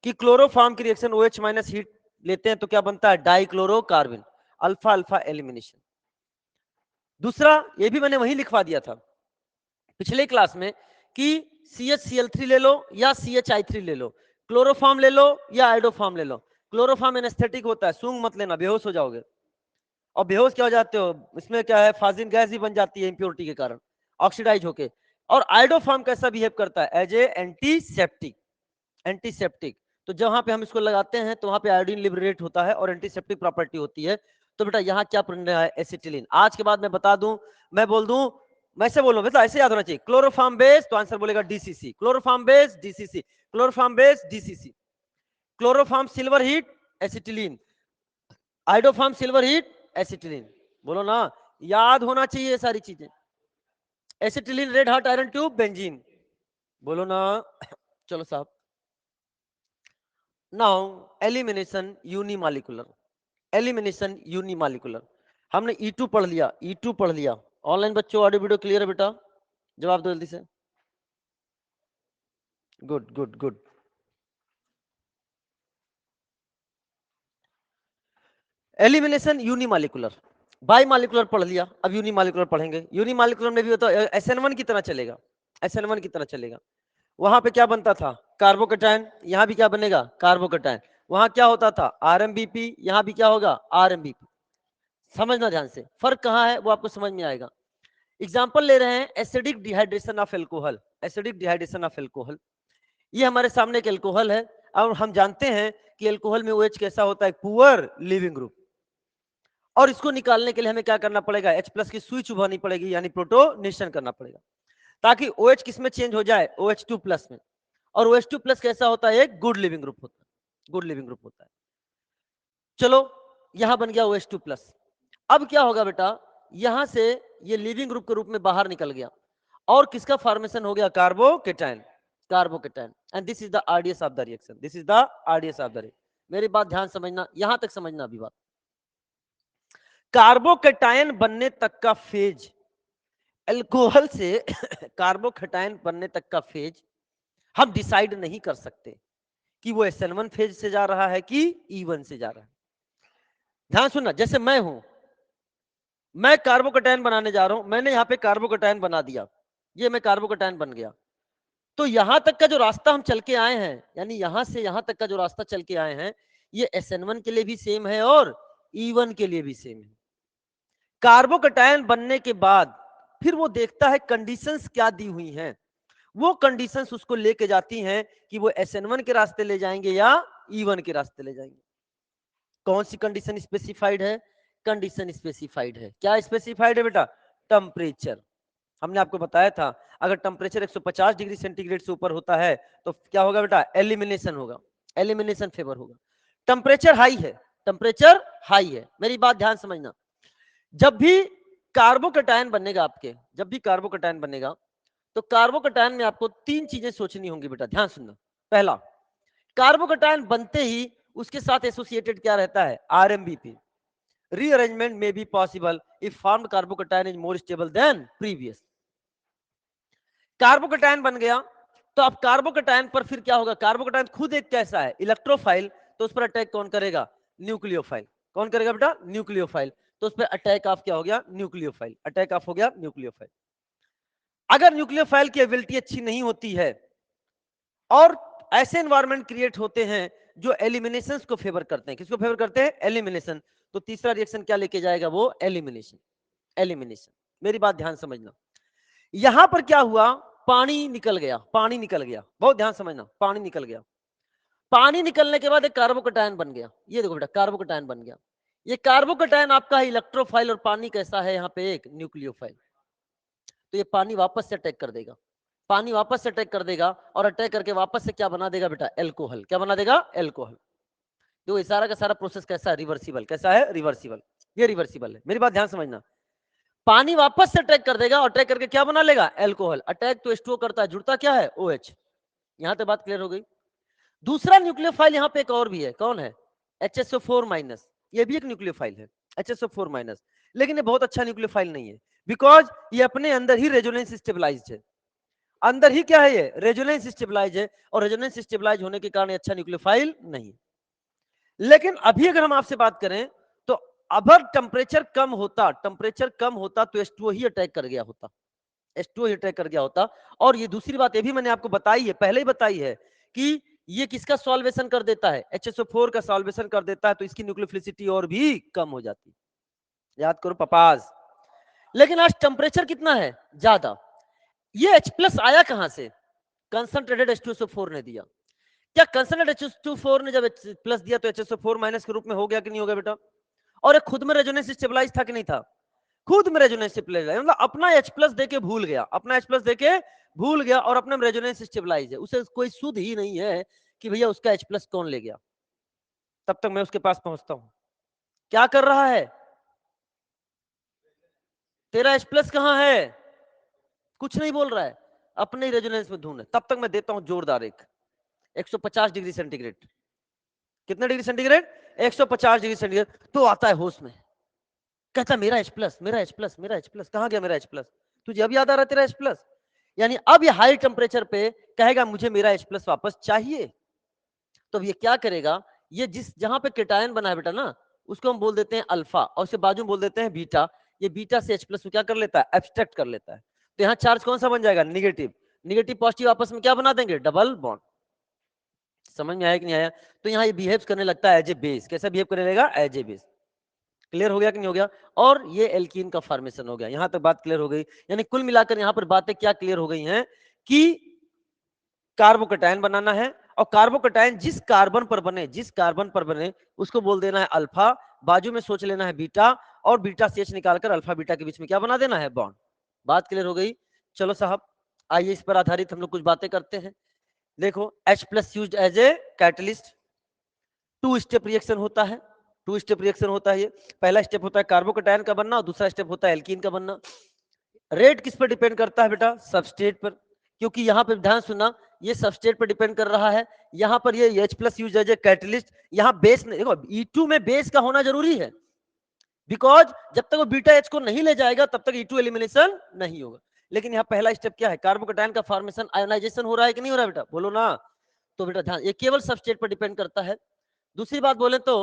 कि क्लोरोफॉर्म की रिएक्शन OH माइनस हीट लेते हैं तो क्या बनता है, डाइक्लोरोकार्बन, अल्फा अल्फा एलिमिनेशन। दूसरा ये भी मैंने वही लिखवा दिया था पिछले क्लास में कि CHCl3 ले लो या CHI3 ले लो, क्लोरोफॉर्म ले लो या आइडोफॉर्म ले लो। क्लोरोफॉर्म एनेस्थेटिक होता है, सूंघ मत लेना, बेहोश हो जाओगे। और बेहोश क्या हो जाते हो, इसमें क्या है, फाजिन गैस भी बन जाती है इम्प्योरिटी के कारण, ऑक्सीडाइज होके। और आयोडोफॉर्म कैसा बिहेव करता है? As a antiseptic. एंटीसेप्टिक, तो जहां पे हम इसको लगाते हैं तो वहां पे आयोडीन लिबरेट होता है और एंटीसेप्टिक प्रॉपर्टी होती है। तो बेटा यहाँ क्या पढ़ने है? एसिटिलीन। आज के बाद मैं बता दूं, मैं बोल दूं, मैं ऐसे बोलूं, बेटा ऐसे याद होना चाहिए, क्लोरोफॉर्म बेस, तो आंसर बोलेगा DCC. Chloroform base DCC, chloroform base DCC. Chloroform silver heat acetylene, iodoform silver heat acetylene. बोलो ना, याद होना चाहिए ये सारी चीजें। Acetylene red hot iron tube benzene, बोलो ना। चलो साहब, now elimination unimolecular. Elimination unimolecular, हमने E2 पढ़ लिया, E2 पढ़ लिया। ऑनलाइन बच्चों ऑडियो वीडियो क्लियर है बेटा? जवाब दो जल्दी से। Good good good. Elimination unimolecular, bimolecular पढ़ लिया, अब यूनिमॉलिक्यूलर पढ़ेंगे। यूनिमॉलिक्यूलर में भी होता है SN1 की तरह चलेगा, SN1 की तरह चलेगा। वहां पे क्या बनता था? कार्बोकेटायन। यहाँ भी क्या बनेगा? कार्बोकेटायन। वहां क्या होता था? RMBP, यहाँ भी क्या होगा? RMBP। समझना ध्यान से, फर्क कहाँ है वो आपको समझ में आएगा। एग्जाम्पल ले रहे हैं, acidic dehydration of alcohol. Acidic dehydration of alcohol, ये हमारे सामने एक एल्कोहल है। और हम जानते हैं कि एल्कोहल में OH कैसा होता है? Poor leaving group. और इसको निकालने के लिए हमें क्या करना पड़ेगा? H+ की सुई चुभानी पड़ेगी, यानी प्रोटोनेशन करना पड़ेगा, ताकि OH किस में चेंज हो जाए? OH2+ में। और OH2+ कैसा होता है? एक गुड लिविंग ग्रुप होता है, गुड लिविंग ग्रुप होता है। चलो, यहां बन गया OH2+। अब क्या होगा बेटा? यहां से ये लिविंग ग्रुप के रूप में बाहर निकल गया और किसका फॉर्मेशन हो गया? Carbocation. Carbocation, and this is the RDS of the reaction, this is the RDS of the reaction. मेरी बात ध्यान समझना, यहां तक समझना अभी बात। कार्बोकेटायन बनने तक का फेज, अल्कोहल से कार्बोकेटायन बनने तक का फेज हम डिसाइड नहीं कर सकते कि वो SN1 फेज से जा रहा है कि E1 से जा रहा है। ध्यान सुनना, जैसे मैं हूं, मैं कार्बोकेटायन बनाने जा रहा हूं, मैंने यहां पे कार्बोकेटायन बना दिया, ये मैं कार्बोकेटायन बन गया। तो यहां तक का जो रास्ता हम चल के आए हैं, यानी यहां से यहां तक का जो रास्ता चल के आए हैं, ये SN1 के लिए भी सेम है और E1 के लिए भी सेम है। कार्बोकेटायन बनने के बाद फिर वो देखता है कंडीशंस क्या दी हुई हैं, वो कंडीशंस उसको लेके जाती हैं कि वो SN1 के रास्ते ले जाएंगे या E1 के रास्ते ले जाएंगे। कौन सी कंडीशन स्पेसिफाइड है? कंडीशन स्पेसिफाइड है, क्या स्पेसिफाइड है बेटा? टेम्परेचर। हमने आपको बताया था, अगर टेम्परेचर 150 डिग्री सेंटीग्रेड से ऊपर होता है तो क्या होगा बेटा? एलिमिनेशन होगा, एलिमिनेशन फेवर होगा। टेम्परेचर हाई है, टेम्परेचर हाई है। मेरी बात ध्यान समझना, जब भी कार्बोकेटायन बनेगा आपके, जब भी कार्बोकेटायन बनेगा, तो कार्बोकेटायन में आपको 3 चीजें सोचनी होंगी बेटा, ध्यान सुनना। पहला, कार्बोकेटायन बनते ही उसके साथ एसोसिएटेड क्या रहता है? RMBP। रीअरेंजमेंट में be possible if formed carbocation is more stable then previous. Carbocation बन गया, तो अब कार्बोकेटायन पर फिर क्या होगा? कार्बोकेटायन खुद एक कैसा है? इलेक्ट्रोफाइल। तो उस पर अटैक कौन करेगा? न्यूक्लियोफाइल। कौन करेगा बेटा? न्यूक्लियोफाइल। तो उस पर अटैक ऑफ क्या हो गया? न्यूक्लियोफाइल। अटैक ऑफ हो गया न्यूक्लियोफाइल। अगर न्यूक्लियोफाइल की एबिलिटी अच्छी नहीं होती है और ऐसे एनवायरनमेंट क्रिएट होते हैं जो एलिमिनेशन को फेवर करते हैं, किसको फेवर करते हैं? एलिमिनेशन। तो तीसरा रिएक्शन क्या लेके जाएगा? वो एलिमिनेशन। एलिमिनेशन, मेरी बात ध्यान समझना। यहां पर क्या हुआ? पानी निकल गया, पानी निकल गया, बहुत ध्यान समझना, पानी निकल गया। पानी निकलने के बाद एक कार्बोकेटायन बन गया, ये देखो बेटा कार्बोकेटायन बन गया। ये कार्बोकेटायन आपका है इलेक्ट्रोफाइल और पानी कैसा है? यहाँ पे एक न्यूक्लियोफाइल। तो ये पानी वापस से अटैक कर देगा, पानी वापस से अटैक कर देगा और अटैक करके वापस से क्या बना देगा बेटा? एल्कोहल। क्या बना देगा? एल्कोहल। तो ये सारा का सारा प्रोसेस कैसा है? रिवर्सिबल। कैसा है? रिवर्सिबल। ये रिवर्सिबल है, मेरी बात ध्यान समझना। पानी वापस से अटैक कर देगा और अटैक करके क्या बना लेगा? एल्कोहल। अटैक तो H2O करता है, जुड़ता क्या है? OH। यहां तक बात क्लियर हो गई। दूसरा न्यूक्लियोफाइल यहाँ पे एक और भी है, कौन है? HSO4-। ये भी एक न्यूक्लियोफाइल है, HSO4-, लेकिन ये बहुत अच्छा न्यूक्लियोफाइल नहीं है, बिकॉज ये अपने अंदर ही रेजोनेंस स्टेबलाइज्ड है। अंदर ही क्या है? ये रेजोनेंस स्टेबलाइज है, और रेजोनेंस स्टेबलाइज होने के कारण अच्छा न्यूक्लियोफाइल नहीं। लेकिन अभी अगर हम आपसे बात करें तो अगर टेम्परेचर कम होता, टेम्परेचर कम होता तो H2O ही अटैक कर गया होता, H2O ही अटैक कर गया होता। और ये दूसरी बात ये भी मैंने आपको बताई है, पहले ही बताई है कि ये किसका सॉल्वेशन कर देता है? HSO4 का सॉल्वेशन कर देता है, तो इसकी न्यूक्लियोफिलिसिटी और भी कम हो जाती। याद करो पपास। लेकिन आज टेम्परेचर कितना है? ज्यादा। ये H+ आया कहां से? कंसंट्रेटेड H2SO4 ने दिया। क्या कंसंट्रेटेड H2SO4 ने जब H+ दिया तो HSO4 माइनस के रूप में हो गया कि नहीं हो गया बेटा? और ये खुद में रेजोनेंस स्टेबलाइज था कि नहीं था? खुद में रेजोनेंस स्टेबलाइज, मतलब अपना H+ देके भूल गया, अपना H+ देके भूल गया और अपने में रेजोनेंस स्टेबलाइज है। उसे कोई सुध ही नहीं है कि भैया उसका H+ कौन ले गया। तब तक मैं उसके पास पहुंचता हूं। क्या कर रहा है? तेरा H+ कहां है? कुछ नहीं बोल रहा है, अपने रेजोनेंस में धुन है। तब तक मैं देता हूं जोरदार एक 150 डिग्री सेंटीग्रेड। कितने डिग्री सेंटीग्रेड? 150 degree centigrade. तो आता है होश में, कहता मेरा H+, मेरा H+, मेरा H+, कहां गया मेरा H+? तुझे अब याद आ रहा है तेरा H+? यानी अब ये हाई टेम्परेचर पे कहेगा मुझे मेरा H+ वापस चाहिए। तो ये क्या करेगा, ये जिस जहां पे केटायन बना है बेटा ना, उसको हम बोल देते हैं अल्फा और उसके बाजू में बोल देते हैं बीटा। ये बीटा से H+ को क्या कर लेता है? एब्स्ट्रैक्ट कर लेता है। तो यहाँ चार्ज कौन सा बन जाएगा? निगेटिव। निगेटिव पॉजिटिव आपस में क्या बना देंगे? Double bond. समझ में आया कि नहीं आया? तो यहाँ ये बिहेव करने लगता है एज ए बेस। कैसा बिहेव करने लगेगा? As a base. क्लियर हो गया कि नहीं हो गया? और ये एल्कीन का फॉर्मेशन हो गया। यहां तक बात क्लियर हो गई। यानी कुल मिलाकर यहां पर बातें क्या क्लियर हो गई हैं कि कार्बोकैटायन बनाना है और कार्बोकैटायन जिस कार्बन पर बने, जिस कार्बन पर बने उसको बोल देना है अल्फा, बाजू में सोच लेना है बीटा और बीटा से H निकालकर अल्फा बीटा के बीच में क्या बना देना है? बॉन्ड। बात क्लियर हो गई? चलो साहब, आइए इस पर आधारित हम लोग कुछ बातें करते हैं। देखो H+ used as a catalyst. 2 step reaction होता है। 2 स्टेप रिएक्शन होता है। ये पहला स्टेप होता है कार्बोकैटायन का बनना और दूसरा स्टेप होता है एल्कीन का बनना। रेट किस पर डिपेंड करता है बेटा? सबस्ट्रेट पर। क्योंकि यहां पर ध्यान सुनना, ये सबस्ट्रेट पर डिपेंड कर रहा है। यहां पर ये H+ use as a catalyst. यहां बेस देखो, E2 में बेस का होना जरूरी है, बिकॉज जब तक वो बीटा H को नहीं ले जाएगा तब तक E2 एलिमिनेशन नहीं होगा। लेकिन यहाँ पहला स्टेप क्या है? कार्बोकैटायन का फॉर्मेशन, आयोनाइजेशन हो रहा है कि नहीं हो रहा है बेटा? बोलो ना। तो बेटा ध्यान, ये केवल सबस्ट्रेट पर डिपेंड करता है। दूसरी बात बोले तो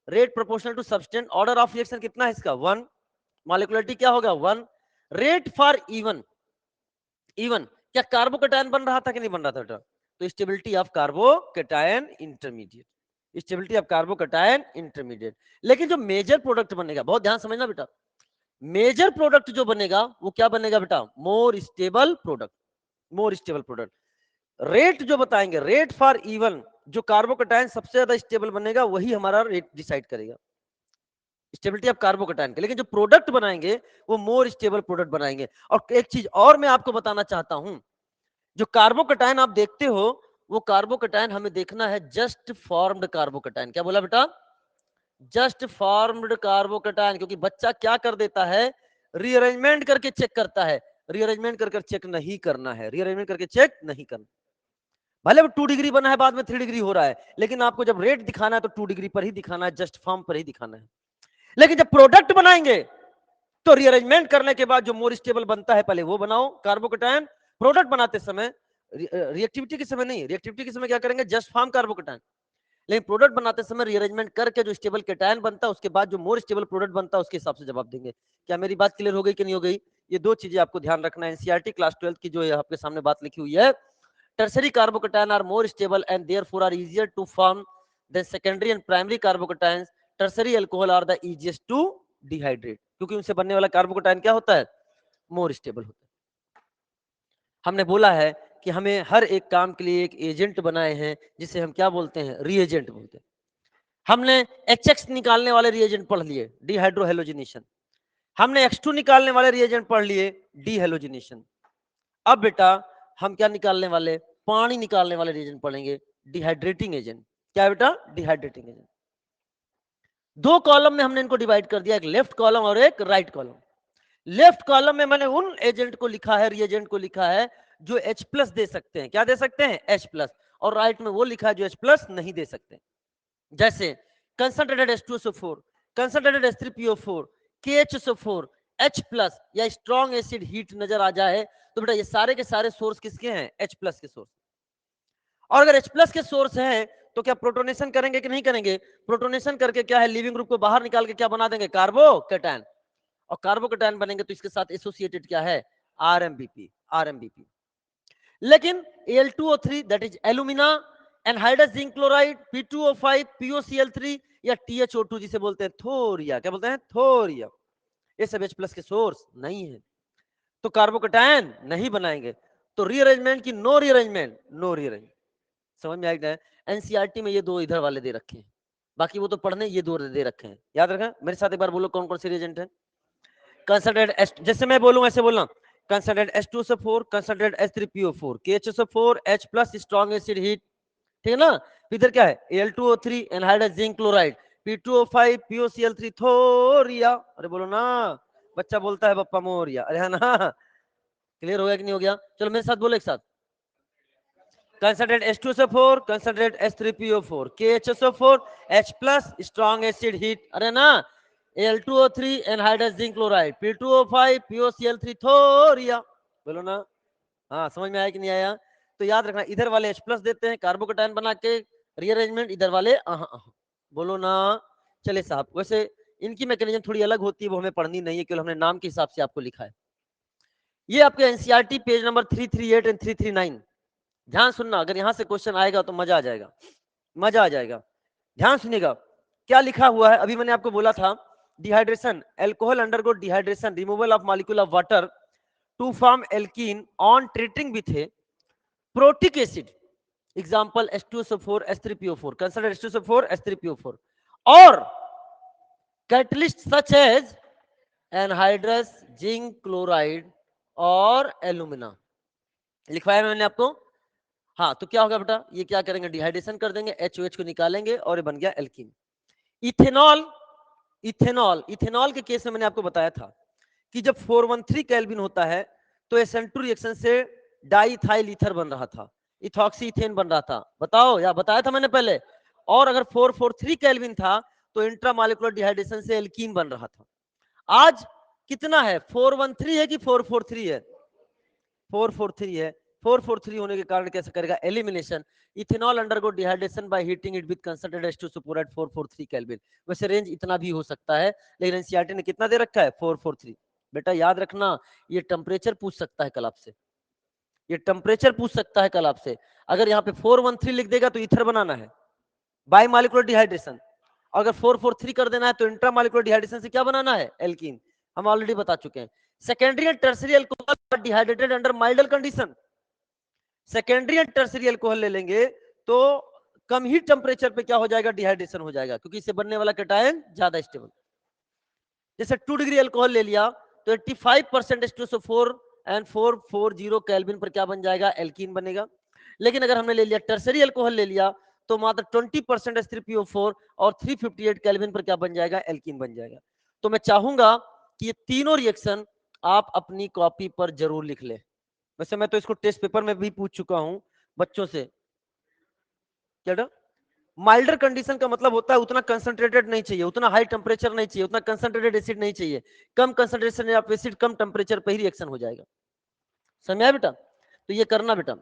rate proportional to substance. Order of reaction कितना है इसका? 1। मॉलिक्युलरिटी क्या होगा? 1। Rate for E one. इवन क्या कार्बोकैटायन बन रहा था कि नहीं बन रहा था बेटा? तो stability of carbocation intermediate, stability of carbocation intermediate. लेकिन जो मेजर प्रोडक्ट बनेगा, बहुत ध्यान समझना बेटा, मेजर प्रोडक्ट जो बनेगा वो क्या बनेगा बेटा? More stable product. More stable product. Rate जो बताएंगे, रेट फॉर इवन, जो कार्बोकैटायन सबसे ज्यादा स्टेबल बनेगा वही हमारा रेट डिसाइड करेगा, स्टेबिलिटी ऑफ कार्बोकैटायन के। लेकिन जो प्रोडक्ट बनाएंगे वो मोर स्टेबल प्रोडक्ट बनाएंगे। और एक चीज और मैं आपको बताना चाहता हूं, जो कार्बोकैटायन आप देखते हो वो कार्बोकैटायन हमें देखना है जस्ट फॉर्म्ड कार्बोकैटायन। क्या बोला बेटा? Just formed carbocation. क्योंकि बच्चा क्या कर देता है? रीअरेंजमेंट करके चेक करता है। रीअरेंजमेंट करके चेक नहीं करना है, रीअरेंजमेंट करके चेक नहीं करना। भले 2 डिग्री बना है, बाद में 3 डिग्री हो रहा है, लेकिन आपको जब रेट दिखाना है तो 2 डिग्री पर ही दिखाना है, जस्ट फॉर्म पर ही दिखाना है। लेकिन जब प्रोडक्ट बनाएंगे तो रीअरेंजमेंट करने के बाद जो मोर स्टेबल बनता है पहले वो बनाओ कार्बोकैटायन। प्रोडक्ट बनाते समय रिएक्टिविटी के समय नहीं, रिएक्टिविटी के समय क्या करेंगे? Just form carbocation. लेकिन प्रोडक्ट बनाते समय रीअरेंजमेंट करके जो स्टेबल कैटायन बनता है उसके बाद जो मोर स्टेबल प्रोडक्ट बनता है उसके हिसाब से जवाब देंगे। क्या मेरी बात क्लियर हो गई कि नहीं हो गई? ये दो चीजें आपको ध्यान रखना है। एनसीईआरटी क्लास 12 की जो आपके सामने बात लिखी हुई है, tertiary carbocation are more stable and therefore are easier to form than secondary and primary carbocations. Tertiary alcohol are the easiest to dehydrate, क्योंकि उनसे बनने वाला कार्बोकैटायन क्या होता है? मोर स्टेबल होता है। हमने बोला है कि हमें हर एक काम के लिए एक एजेंट बनाए हैं जिसे हम क्या बोलते हैं? रीएजेंट बोलते हैं। हमने HX निकालने वाले रिएजेंट पढ़ लिए, डिहाइड्रोहेलोजिनेशन। हमने X2 निकालने वाले रिएजेंट पढ़ लिए, डीहेलोजिनेशन। अब बेटा हम क्या निकालने वाले? पानी निकालने वाले रिएजेंट पढ़ेंगे, डिहाइड्रेटिंग एजेंट। क्या बेटा? Dehydrating agent. दो कॉलम में हमने इनको डिवाइड कर दिया, एक लेफ्ट कॉलम और एक राइट कॉलम। लेफ्ट कॉलम में मैंने उन एजेंट को लिखा है, रिएजेंट को लिखा है जो H+ दे सकते हैं। क्या दे सकते हैं? H+। और राइट में वो लिखा है जो H+ नहीं दे सकते। जैसे concentrated H2SO4, concentrated H3PO4, KHSO4, H+ या स्ट्रॉन्ग एसिड हीट नजर आ जाए तो बेटा ये सारे के सारे सोर्स किसके हैं? H+ के सोर्स। और अगर H+ के सोर्स हैं तो क्या प्रोटोनेशन करेंगे कि नहीं करेंगे? प्रोटोनेशन करके क्या है? लिविंग ग्रुप को बाहर निकाल के क्या बना देंगे? कार्बोकैटायन। और कार्बोकैटायन बनेंगे तो इसके साथ एसोसिएटेड क्या है? RMBP, RMBP। लेकिन Al2O3 that is alumina, anhydrous zinc chloride, P2O5, POCl3 या THO2 जिसे बोलते हैं थोरिया। क्या बोलते हैं? थोरिया। ये सब H+ के सोर्स नहीं है। तो कार्बोकैटायन नहीं बनाएंगे। तो रीअरेंजमेंट की नो रीअरेंजमेंट, नो रीअरेंजमेंट। समझ में आ गया? एनसीईआरटी में ये दो इधर वाले दे रखे हैं, बाकी वो तो पढ़ने ये दो दे रखे हैं। याद रखना, मेरे साथ एक बार बोलो कौन कौन से रिएजेंट है। कंसंट्रेट एस, जैसे मैं बोलूं ऐसे बोलना, concentrate H2SO4, concentrate H3PO4, KHSO4, H plus strong acid heat, ठीक है ना। इधर क्या है, Al2O3 anhydrous zinc chloride, P2O5 POCl3 थोरिया। अरे बोलो ना, बच्चा बोलता है पप्पा मोरिया, अरे है ना। क्लियर हो गया कि नहीं हो गया? चलो मेरे साथ बोलो एक साथ, concentrate H2SO4, concentrate H3PO4, KHSO4, H plus strong acid heat, अरे ना, Al2O3 anhydrous zinc chloride, P2O5 POCl3 थोरिया। बोलो ना, हाँ समझ में आया कि नहीं आया? तो याद रखना, इधर वाले H प्लस देते हैं कार्बोकैटायन बना के, रीअरेंजमेंट इधर वाले बोलो ना। चले साहब, वैसे इनकी मैकेनिज्म थोड़ी अलग होती है, वो हमें पढ़नी नहीं है, केवल हमने नाम के हिसाब से आपको लिखा है। ये आपके एनसीईआरटी पेज नंबर 338 एंड 339। ध्यान सुनना, अगर यहां से क्वेश्चन आएगा तो मजा आ जाएगा, मजा आ जाएगा। ध्यान सुनिएगा क्या लिखा हुआ है। अभी मैंने आपको बोला था dehydration, alcohol undergo dehydration, removal of molecule of water to form alkene on treating with protic acid, example H2SO4 H3PO4, consider H2SO4 H3PO4, और catalyst such as anhydrous zinc chloride और एल्यूमिना। लिखवाया मैंने आपको। हाँ, तो क्या होगा बेटा, ये क्या करेंगे, डिहाइड्रेशन कर देंगे, HOH को निकालेंगे और ये बन गया एल्कीन। इथेनॉल, इथेनॉल, इथेनॉल के केस में मैंने आपको बताया था कि जब 413 केल्विन होता है तो SN2 रिएक्शन से डाइथाइल ईथर बन रहा था, इथॉक्सी इथेन बन रहा था। बताओ, या बताया था मैंने पहले। और अगर 443 केल्विन था तो इंट्रामॉलिक्यूलर डिहाइड्रेशन से एल्कीन बन रहा था। आज कितना है, 413 है कि 443 है? 443 है। 443 होने के कारण कैसे करेगा elimination, ethanol undergo dehydration by heating it with concentrated H2SO4 at 443 kelvin. वैसे रेंज इतना भी हो सकता है, लेकिन एनसीईआरटी ने कितना दे रखा है, 443। बेटा याद रखना, ये टेम्परेचर पूछ सकता है कल आपसे, ये टेम्परेचर पूछ सकता है कल आपसे। अगर यहाँ पे 413 लिख देगा तो ईथर बनाना है बाय मॉलिक्यूलर डिहाइड्रेशन, अगर 443 कर देना है तो इंट्रामॉलिक्यूलर डिहाइड्रेशन से क्या बनाना है, एल्कीन। हम ऑलरेडी बता चुके हैं। Secondary and tertiary alcohol dehydrated under milder condition, secondary and tertiary alcohol ले लेंगे तो कम ही टेम्परेचर पे क्या हो जाएगा, डिहाइड्रेशन हो जाएगा, क्योंकि इससे बनने वाला कैटायन ज्यादा स्टेबल। जैसे 2 डिग्री अल्कोहल ले लिया तो 85% H2SO4 एंड 440 केल्विन पर क्या बन जाएगा, एल्कीन बनेगा। लेकिन अगर हमने ले लिया टर्शरी अल्कोहल ले लिया तो मात्र 20% H3PO4 और 358 केल्विन पर क्या बन जाएगा, एल्कीन बन जाएगा। तो मैं चाहूंगा कि ये तीनों रिएक्शन आप अपनी कॉपी पर जरूर लिख ले। वैसे मैं तो इसको टेस्ट पेपर में भी पूछ चुका हूं बच्चों से। क्या, माइल्डर कंडीशन का मतलब होता है उतना कंसंट्रेटेड नहीं चाहिए, उतना हाई टेम्परेचर नहीं चाहिए, उतना कंसंट्रेटेड एसिड नहीं चाहिए, कम कंसंट्रेशन ऑफ एसिड कम टेम्परेचर पे ही रिएक्शन हो जाएगा। समझ आया बेटा? तो ये करना बेटा,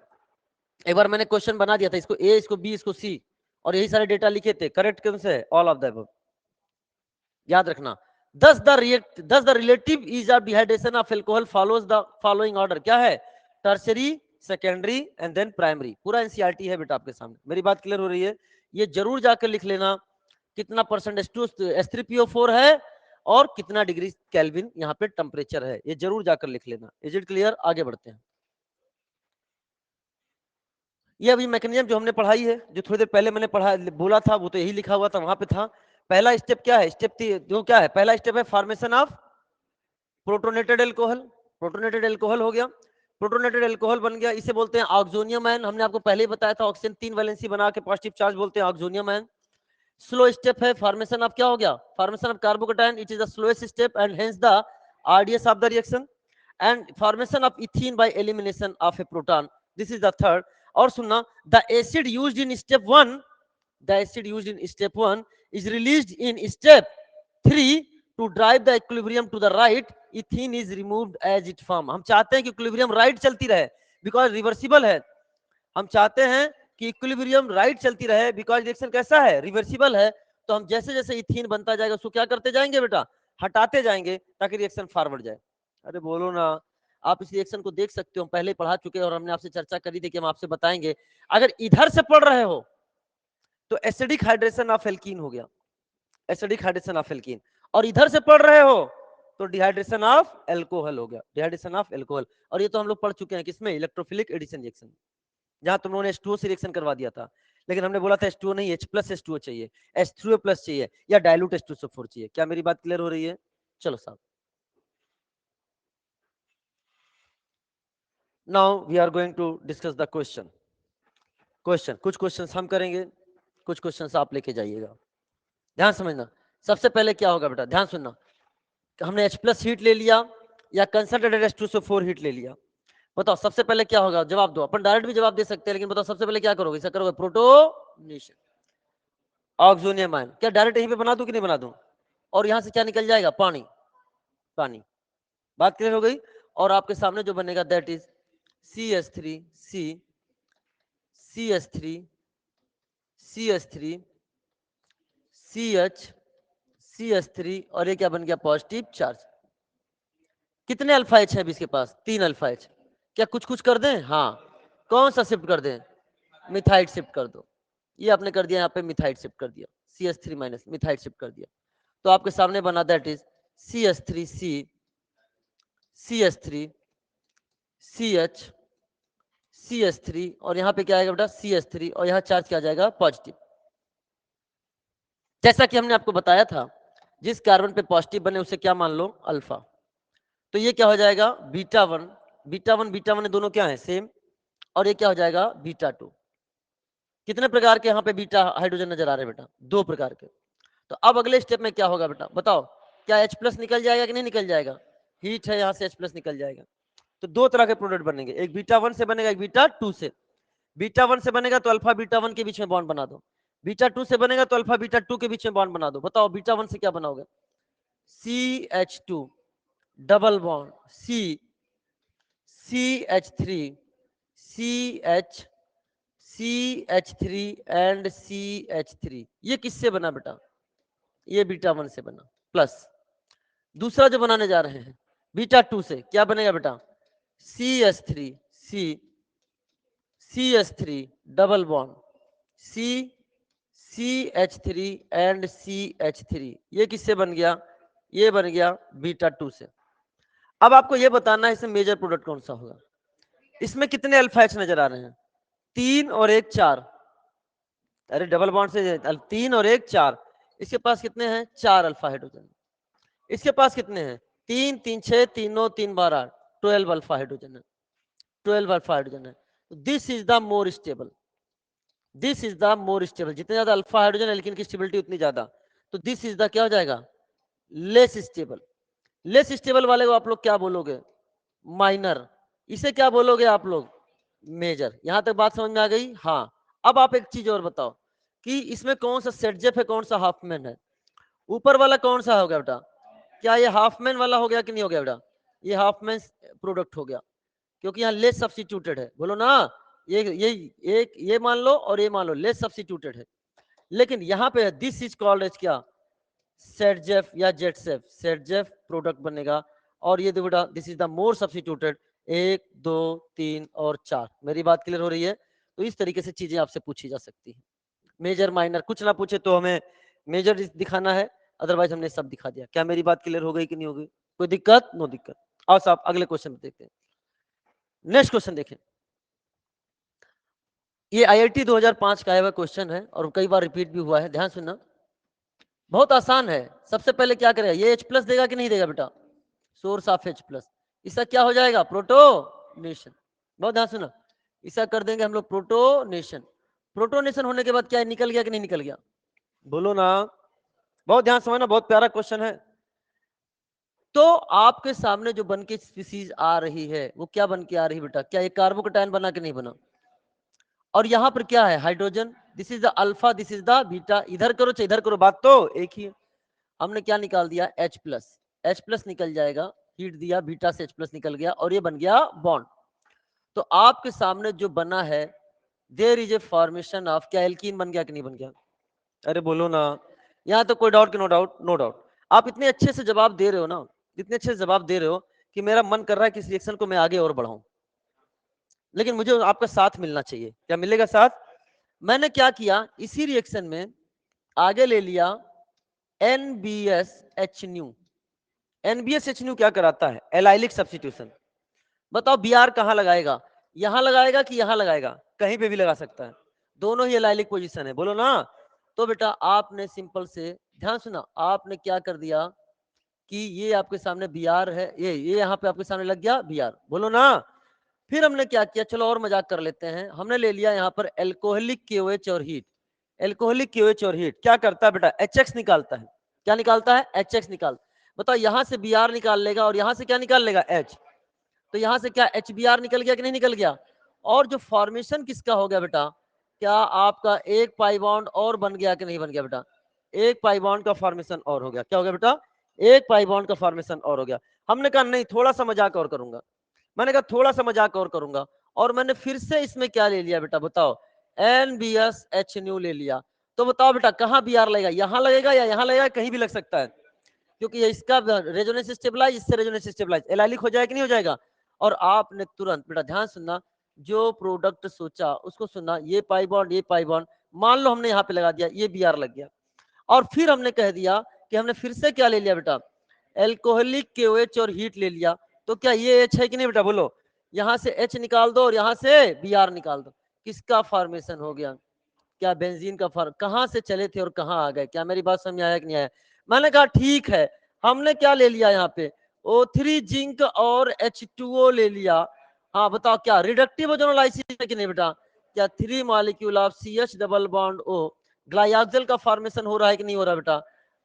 एक बार मैंने क्वेश्चन बना दिया था, इसको ए, इसको बी, इसको सी, और यही सारे डेटा लिखे थे। करेक्ट कौन से है, ऑल ऑफ द अबव। याद रखना, thus the relative ease of dehydration of alcohol follows the following order। क्या है, tertiary, secondary and then primary. पूरा एनसीईआरटी है बेटा आपके सामने, मेरी बात क्लियर हो रही है? ये जरूर जाकर लिख लेना कितना परसेंट H3PO4 है और कितना डिग्री केल्विन यहाँ पे टेम्परेचर है, ये जरूर जाकर लिख लेना। Is it clear? आगे बढ़ते हैं। ये अभी मैकेनिज्म जो हमने पढ़ाई है, जो थोड़ी देर पहले मैंने पढ़ा बोला था, वो तो यही लिखा हुआ था, वहां पे था। पहला स्टेप क्या है, स्टेप जो क्या है, पहला स्टेप है formation of protonated alcohol. Protonated alcohol हो गया, प्रोटोनेटेड एल्कोहल बन गया, इसे बोलते हैं ऑक्सोनियम आयन। हमने आपको पहले ही बताया था, ऑक्सीजन 3 वैलेंसी बना के पॉजिटिव चार्ज बोलते हैं ऑक्सोनियम आयन। स्लो स्टेप है फॉर्मेशन ऑफ, क्या हो गया, formation of carbocation. It is the slowest step and hence the RDS of the reaction. And formation of ethene by elimination of A proton, this is the third. और सुनना, the acid used in step 1, the acid used in step 1 is released in step 3 to drive the equilibrium to the right, ethene is removed as it form। हम चाहते हैं कि equilibrium right चलती रहे because reversible है। हम चाहते हैं कि इक्विलिब्रियम राइट चलती रहे बिकॉज रिएक्शन कैसा है, रिवर्सिबल है। तो हम जैसे जैसे इथीन बनता जाएगा उसको क्या करते जाएंगे बेटा, हटाते जाएंगे ताकि रिएक्शन फॉरवर्ड जाए। अरे बोलो ना, आप इस रिएक्शन को देख सकते हो, हम पहले पढ़ा चुके हैं और हमने आपसे चर्चा करी थी कि हम आपसे बताएंगे। अगर इधर से पढ़ रहे हो तो एसिडिक हाइड्रेशन ऑफ एल्कीन हो गया, एसिडिक हाइड्रेशन ऑफ एल्कीन। और इधर से पढ़ रहे हो तो डिहाइड्रेशन ऑफ एल्कोहल हो गया, डिहाइड्रेशन ऑफ एल्कोहल। और ये तो हम लोग पढ़ चुके हैं किसमें, इलेक्ट्रोफिलिक एडिशन रिएक्शन, जहां तुम लोगों ने H2O से रिएक्शन करवा दिया था, लेकिन हमने बोला था H2O नहीं, H+H2O चाहिए, H3O+ चाहिए या डाइल्यूट H2SO4 चाहिए। क्या मेरी बात क्लियर हो रही है? चलो साहब, now we are going to discuss the question. कुछ क्वेश्चंस हम करेंगे, कुछ क्वेश्चंस आप लेके जाइएगा, ध्यान समझना। सबसे पहले क्या होगा बेटा, ध्यान सुनना, हमने H+ हीट ले लिया या कंसंट्रेटेड H2SO4 हीट ले लिया, बताओ सबसे पहले क्या होगा, जवाब दो। अपन डायरेक्ट भी जवाब दे सकते हैं, लेकिन बताओ सबसे पहले क्या करोगे, इसे करोगे प्रोटोनेशन, ऑक्सोनियम आयन। क्या डायरेक्ट यहीं पे बना दूं कि नहीं बना दूं, और यहां से क्या निकल जाएगा, पानी, पानी। बात क्लियर हो गई। और आपके सामने जो बनेगा that is CH3 C CH3 CH3 CH CH3 और ये क्या बन गया, पॉजिटिव चार्ज। कितने अल्फा H है इसके पास, 3 अल्फा H। क्या कुछ कुछ कर दें, हाँ, कौन सा शिफ्ट कर दें, मिथाइड शिफ्ट कर दो। ये आपने कर दिया, यहाँ पे मिथाइड शिफ्ट कर दिया, CH3- मिथाइड शिफ्ट कर दिया। तो आपके सामने बना that is CH3C CH3 CH CH3 और यहाँ पे क्या आएगा बेटा, CH3 और यहाँ चार्ज क्या आ जाएगा, पॉजिटिव। जैसा कि हमने आपको बताया था, जिस कार्बन पे पॉजिटिव बने उसे क्या मान लो, अल्फा। तो ये क्या हो जाएगा, β1 β1 β1 दोनों क्या है, सेम। और ये क्या हो जाएगा, β2। कितने प्रकार के यहाँ पे बीटा हाइड्रोजन नजर आ रहे हैं बेटा, 2 प्रकार के। तो अब अगले स्टेप में क्या होगा बेटा, बताओ, क्या H+ निकल जाएगा कि नहीं निकल जाएगा, हीट है यहाँ से H+ निकल जाएगा। तो 2 तरह के प्रोडक्ट बनेंगे, एक β1 से बनेगा, एक β2 से। β1 से बनेगा तो अल्फा β1 के बीच में बॉन्ड बना दो, β2 से बनेगा तो अल्फा β2 के बीच में बॉन्ड बना दो। बताओ β1 से क्या बनाओगे, CH2 double bond C CH3 CH CH3 and CH3। ये किससे बना बेटा, ये β1 से बना, प्लस दूसरा जो बनाने जा रहे हैं β2 से, क्या बनेगा बेटा, CH3 C CH3 double bond C CH3 and CH3। ये किससे बन गया, ये बन गया β2 से। अब आपको ये बताना है इसमें मेजर प्रोडक्ट कौन सा होगा। इसमें कितने अल्फा H नजर आ रहे हैं, 3 और 1 4। अरे डबल बॉन्ड से 3 और 1 4, इसके पास कितने हैं, 4 अल्फा हाइड्रोजन। इसके पास कितने हैं, 3 3 6 3 9 3 12 12 अल्फा हाइड्रोजन है, 12 अल्फा हाइड्रोजन है। This is the more stable, this is the more stable. जितने ज्यादा अल्फा हाइड्रोजन है लेकिन की स्टेबिलिटी उतनी ज्यादा, तो दिस इज द क्या हो जाएगा, लेस स्टेबल। लेस स्टेबल वाले को आप लोग क्या बोलोगे, माइनर। इसे क्या बोलोगे आप लोग, मेजर। यहां तक बात समझ में आ गई, हाँ। अब आप एक चीज और बताओ कि इसमें कौन सा सेटजेफ है, कौन सा हाफमैन है। ऊपर वाला कौन सा हो गया बेटा, क्या ये हाफमैन वाला हो गया कि नहीं हो गया बेटा, ये हाफमैन प्रोडक्ट हो गया, क्योंकि यहाँ लेस सब्स्टिट्यूटेड है, बोलो ना। ये एक ये मान लो और ये मान लो, लेस सब्स्टिट्यूटेड है। लेकिन यहाँ पे दिस इज कॉल्ड एज क्या, सेटजेफ या जेटसेफ, सेटजेफ प्रोडक्ट बनेगा। और ये देखो बेटा, this is the more substituted, 1 2 3 और 4। मेरी बात क्लियर हो रही है। तो इस तरीके से चीजें आपसे पूछी जा सकती है, मेजर माइनर। कुछ ना पूछे तो हमें मेजर दिखाना है, अदरवाइज हमने सब दिखा दिया। क्या मेरी बात क्लियर हो गई कि नहीं हो गई, कोई दिक्कत, नो दिक्कत। आओ साहब अगले क्वेश्चन देखते हैं। नेक्स्ट क्वेश्चन देखें, ये IIT 2005 का आया हुआ क्वेश्चन है और कई बार रिपीट भी हुआ है, ध्यान सुनना। बहुत आसान है। सबसे पहले क्या करेगा, ये H+ देगा कि नहीं देगा बेटा, सोर्स ऑफ H+, इसका क्या हो जाएगा, प्रोटोनेशन। बहुत ध्यान सुना, इसका कर देंगे हम लोग प्रोटोनेशन। प्रोटोनेशन होने के बाद क्या निकल गया कि नहीं निकल गया, बोलो ना। बहुत ध्यान समझना, बहुत प्यारा क्वेश्चन है। तो आपके सामने जो बन के स्पीसीज आ रही है वो क्या बन के आ रही है बेटा, क्या ये कार्बोकैटायन बना के नहीं बना। और यहाँ पर क्या है, hydrogen, this is the alpha, this is the beta. इधर करो चाहे इधर करो, बात तो एक ही है। हमने क्या निकाल दिया, H+ निकल जाएगा, हीट दिया, बीटा से H+ निकल गया और ये बन गया बॉन्ड। तो आपके सामने जो बना है, there is a formation of, क्या एल्कीन बन गया कि नहीं बन गया, अरे बोलो ना। यहाँ तो कोई डाउट कि नो डाउट, नो डाउट। आप इतने अच्छे से जवाब दे रहे हो ना, इतने अच्छे से जवाब दे रहे हो कि मेरा मन कर रहा है कि इस रिएक्शन को मैं आगे और बढ़ाऊं, लेकिन मुझे आपका साथ मिलना चाहिए। क्या मिलेगा साथ, मैंने क्या किया, इसी रिएक्शन में आगे ले लिया NBSH न्यू, NBSH क्या कराता है? Allylic substitution. बताओ Br कहां लगाएगा? यहां लगाएगा कि यहां लगाएगा? कहीं पे भी लगा सकता है, दोनों ही एलाइलिक पोजीशन है, बोलो ना। तो बेटा आपने सिंपल से ध्यान सुना, आपने क्या कर दिया कि ये आपके सामने Br है, ये यहाँ पे आपके सामने लग गया Br, बोलो ना। फिर हमने क्या किया, चलो और मजाक कर लेते हैं, हमने ले लिया यहाँ पर एल्कोहलिक KOH और हीट। एल्कोहलिक KOH और हीट क्या करता है बेटा? HX निकालता है। क्या निकालता है? HX निकाल। बताओ यहां से Br निकाल लेगा और यहां से क्या निकाल लेगा? H। तो यहां से क्या HBr निकल गया कि नहीं निकल गया? और जो फॉर्मेशन किसका हो गया बेटा? क्या आपका एक पाई बॉन्ड और बन गया कि नहीं बन गया बेटा? एक पाई बॉन्ड का फॉर्मेशन और हो गया। क्या हो गया बेटा? एक पाई बॉन्ड का फॉर्मेशन और हो गया। हमने कहा नहीं, थोड़ा सा मजाक और करूंगा। मैंने कहा थोड़ा सा मजाक और करूंगा, और मैंने फिर से इसमें क्या ले लिया बेटा? बताओ, NBSH ले लिया। तो बताओ बेटा कहां Br लगेगा? यहां लगेगा या यहां लगेगा? कहीं भी लग सकता है, क्योंकि ये इसका रेजोनेंस स्टेबलाइज, इससे रेजोनेंस स्टेबलाइज, एलाइलिक हो जाएगा कि नहीं हो जाएगा? और आपने तुरंत बेटा ध्यान सुनना, जो प्रोडक्ट सोचा उसको सुनना, ये पाई बॉन्ड, ये पाई बॉन्ड, मान लो हमने यहाँ पे लगा दिया, ये Br लग गया। और फिर हमने कह दिया कि हमने फिर से क्या ले लिया बेटा? एल्कोहलिक KOH और हीट ले लिया। तो क्या ये H है कि नहीं बेटा? बोलो, यहां से H निकाल दो और यहां से Br निकाल दो, किसका फॉर्मेशन हो गया? क्या बेंजीन का फर्क? कहां से चले थे और कहां आ गए? क्या मेरी बात समझ आया कि नहीं आया? मैंने कहा ठीक है, हमने क्या ले लिया यहाँ पे? O3 जिंक और H2O ले लिया। हाँ बताओ, क्या रिडक्टिव ओजोनोलाइसिस है कि नहीं बेटा? क्या 3 molecule of CH double bond O ग्लाइकोजेल का फॉर्मेशन हो रहा है कि नहीं हो रहा बेटा?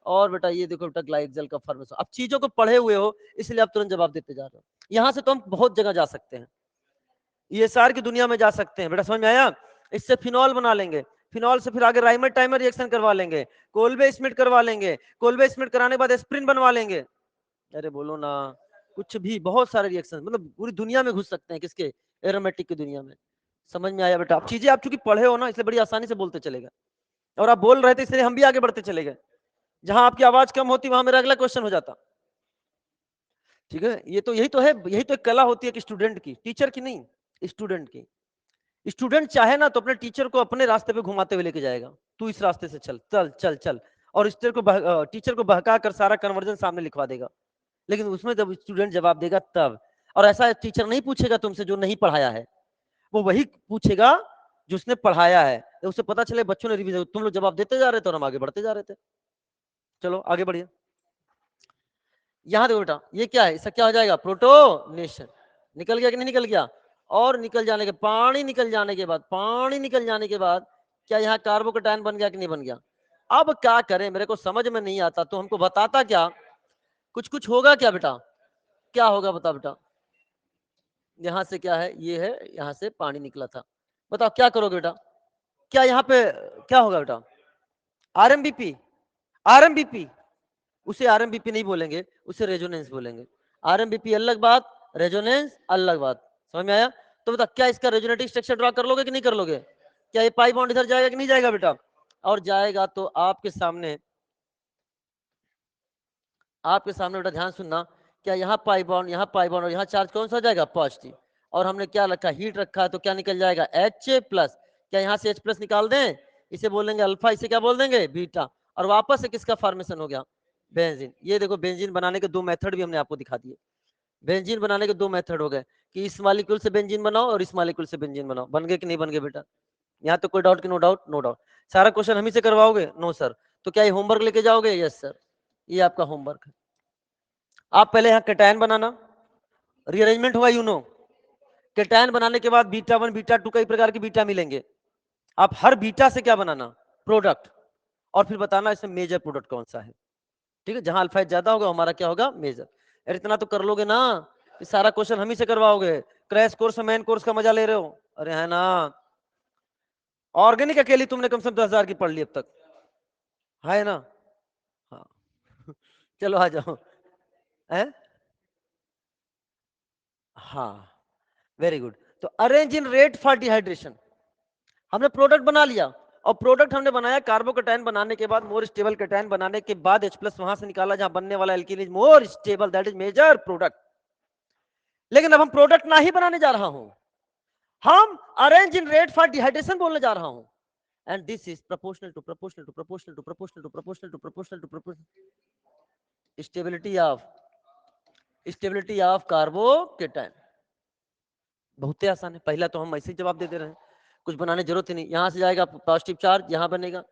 और बेटा ये देखो बेटा, ग्लाइकोजेल का फॉर्मेशन। अब चीजों को पढ़े हुए हो इसलिए आप तुरंत जवाब देते जा रहे हो। यहां से तो हम बहुत जगह जा सकते हैं, ESR की दुनिया में जा सकते हैं बेटा, समझ में आया? इससे फिनॉल बना लेंगे, फिनॉल से फिर आगे राइमर टाइमर रिएक्शन करवा लेंगे, कोल्बे स्मिथ करवा लेंगे, कोल्बे स्मिथ कराने के बाद एस्प्रिन बनवा लेंगे। अरे बोलो ना, कुछ भी, बहुत सारे रिएक्शन, मतलब पूरी दुनिया में घुस सकते हैं, किसके? एरोमेटिक की दुनिया में। समझ में आया बेटा? अब चीजें आप चूंकि पढ़े हो ना, इसलिए बड़ी आसानी से बोलते चलेगा, और आप बोल रहे थे इसलिए हम भी आगे बढ़ते चले गए। जहां आपकी आवाज कम होती वहां मेरा अगला क्वेश्चन हो जाता। ठीक है, ये तो यही तो है, यही तो एक कला होती है कि स्टूडेंट की, टीचर की नहीं, स्टूडेंट की। स्टूडेंट चाहे ना तो अपने टीचर को अपने रास्ते पे घुमाते हुए लेके जाएगा, तू इस रास्ते से चल, चल चल चल, और टीचर को बहका कर सारा कन्वर्जन सामने लिखवा देगा। लेकिन उसमें जब स्टूडेंट जवाब देगा तब, और ऐसा टीचर नहीं पूछेगा तुमसे जो नहीं पढ़ाया है, वो वही पूछेगा जो उसने पढ़ाया है। तो उसे पता चले बच्चों ने रिवीजन, तुम लोग जवाब देते जा रहे थे और हम आगे बढ़ते जा रहे थे। चलो आगे बढ़िए। यहाँ देखो बेटा, ये क्या है? इसका क्या हो जाएगा? प्रोटोनेशन। निकल गया कि नहीं निकल गया? और निकल जाने के, पानी निकल जाने के बाद, पानी निकल जाने के बाद क्या यहाँ कार्बोकेटायन बन गया कि नहीं बन गया? अब क्या करें, मेरे को समझ में नहीं आता, तो हमको बताता क्या? कुछ कुछ होगा क्या बेटा? क्या होगा बता बेटा? यहाँ से क्या है? ये है, यहाँ से पानी निकला था। बताओ क्या करोगे बेटा? क्या यहाँ पे क्या होगा बेटा? RMBP, RMBP, उसे RMBP नहीं बोलेंगे, उसे रेजोनेंस बोलेंगे। RMBP अलग बात, रेजोनेंस अलग बात। समझ में आया? तो बता, क्या इसका रेजोनेटिक स्ट्रक्चर ड्रा कर लोगे कि नहीं कर लोगे? क्या ये पाई बॉन्ड इधर जाएगा कि नहीं जाएगा बेटा? और जाएगा तो आपके सामने, आपके सामने बेटा ध्यान सुनना, क्या यहाँ पाई बॉन्ड, यहाँ पाई बॉन्ड, और यहाँ चार्ज कौन सा जाएगा? पॉजिटिव। और हमने क्या रखा? हीट रखा है, तो क्या निकल जाएगा? H+। क्या यहाँ से H+ निकाल दें? इसे बोलेंगे अल्फा, इसे क्या बोल देंगे? बीटा। और वापस से किसका फॉर्मेशन हो गया? बेंजीन। ये देखो, बेंजीन बनाने के दो मेथड भी हमने आपको दिखा दिए। बेंजीन बनाने के दो मेथड हो गए कि इस मॉलिक्यूल से बेंजीन बनाओ और इस मॉलिक्यूल से बेंजीन बनाओ। बन गए कि नहीं बन गए बेटा? यहाँ तो कोई डाउट कि नो डाउट? No doubt. सारा क्वेश्चन हम ही से करवाओगे? No sir. तो क्या ये होमवर्क लेके जाओगे? यस सर, ये आपका होमवर्क है। आप पहले यहाँ कैटायन बनाना, रीअरेंजमेंट हुआ यू नो। कैटायन बनाने के बाद बीटा 1 बीटा 2 कई प्रकार के बीटा मिलेंगे। आप हर बीटा से क्या बनाना? प्रोडक्ट। और फिर बताना इसमें मेजर प्रोडक्ट कौन सा है। ठीक है, जहां अल्फा ज्यादा होगा हमारा क्या होगा? मेजर। अरे इतना तो कर लोगे ना, इस सारा क्वेश्चन हम ही से करवाओगे। क्रैश कोर्स, मेन कोर्स का मजा ले रहे हो? अरे है ना। ऑर्गेनिक अकेली तुमने कम से कम 10,000 की पढ़ ली अब तक, है ना? हाँ चलो आ जाओ। है? हाँ, वेरी गुड। तो arrange in rate for dehydration, हमने प्रोडक्ट बना लिया, और प्रोडक्ट हमने बनाया कार्बोकेटायन बनाने के बाद, मोर स्टेबल कैटायन बनाने के बाद H+ वहां से निकाला, जहां बनने वाला alkene is more stable, that is major product. लेकिन अब हम प्रोडक्ट ना ही बनाने जा रहा हूं, हम arrange in rate for dehydration बोलने जा रहा हूं। And this is proportional to proportional to proportional to proportional to proportional to proportional to proportional stability of stability of carbocation. बहुत ही आसान है, पहला तो हम ऐसे ही जवाब दे दे रहे हैं, कुछ बनाने की जरूरत ही नहीं। यहाँ से जाएगा पॉजिटिव चार्ज, यहाँ बनेगा,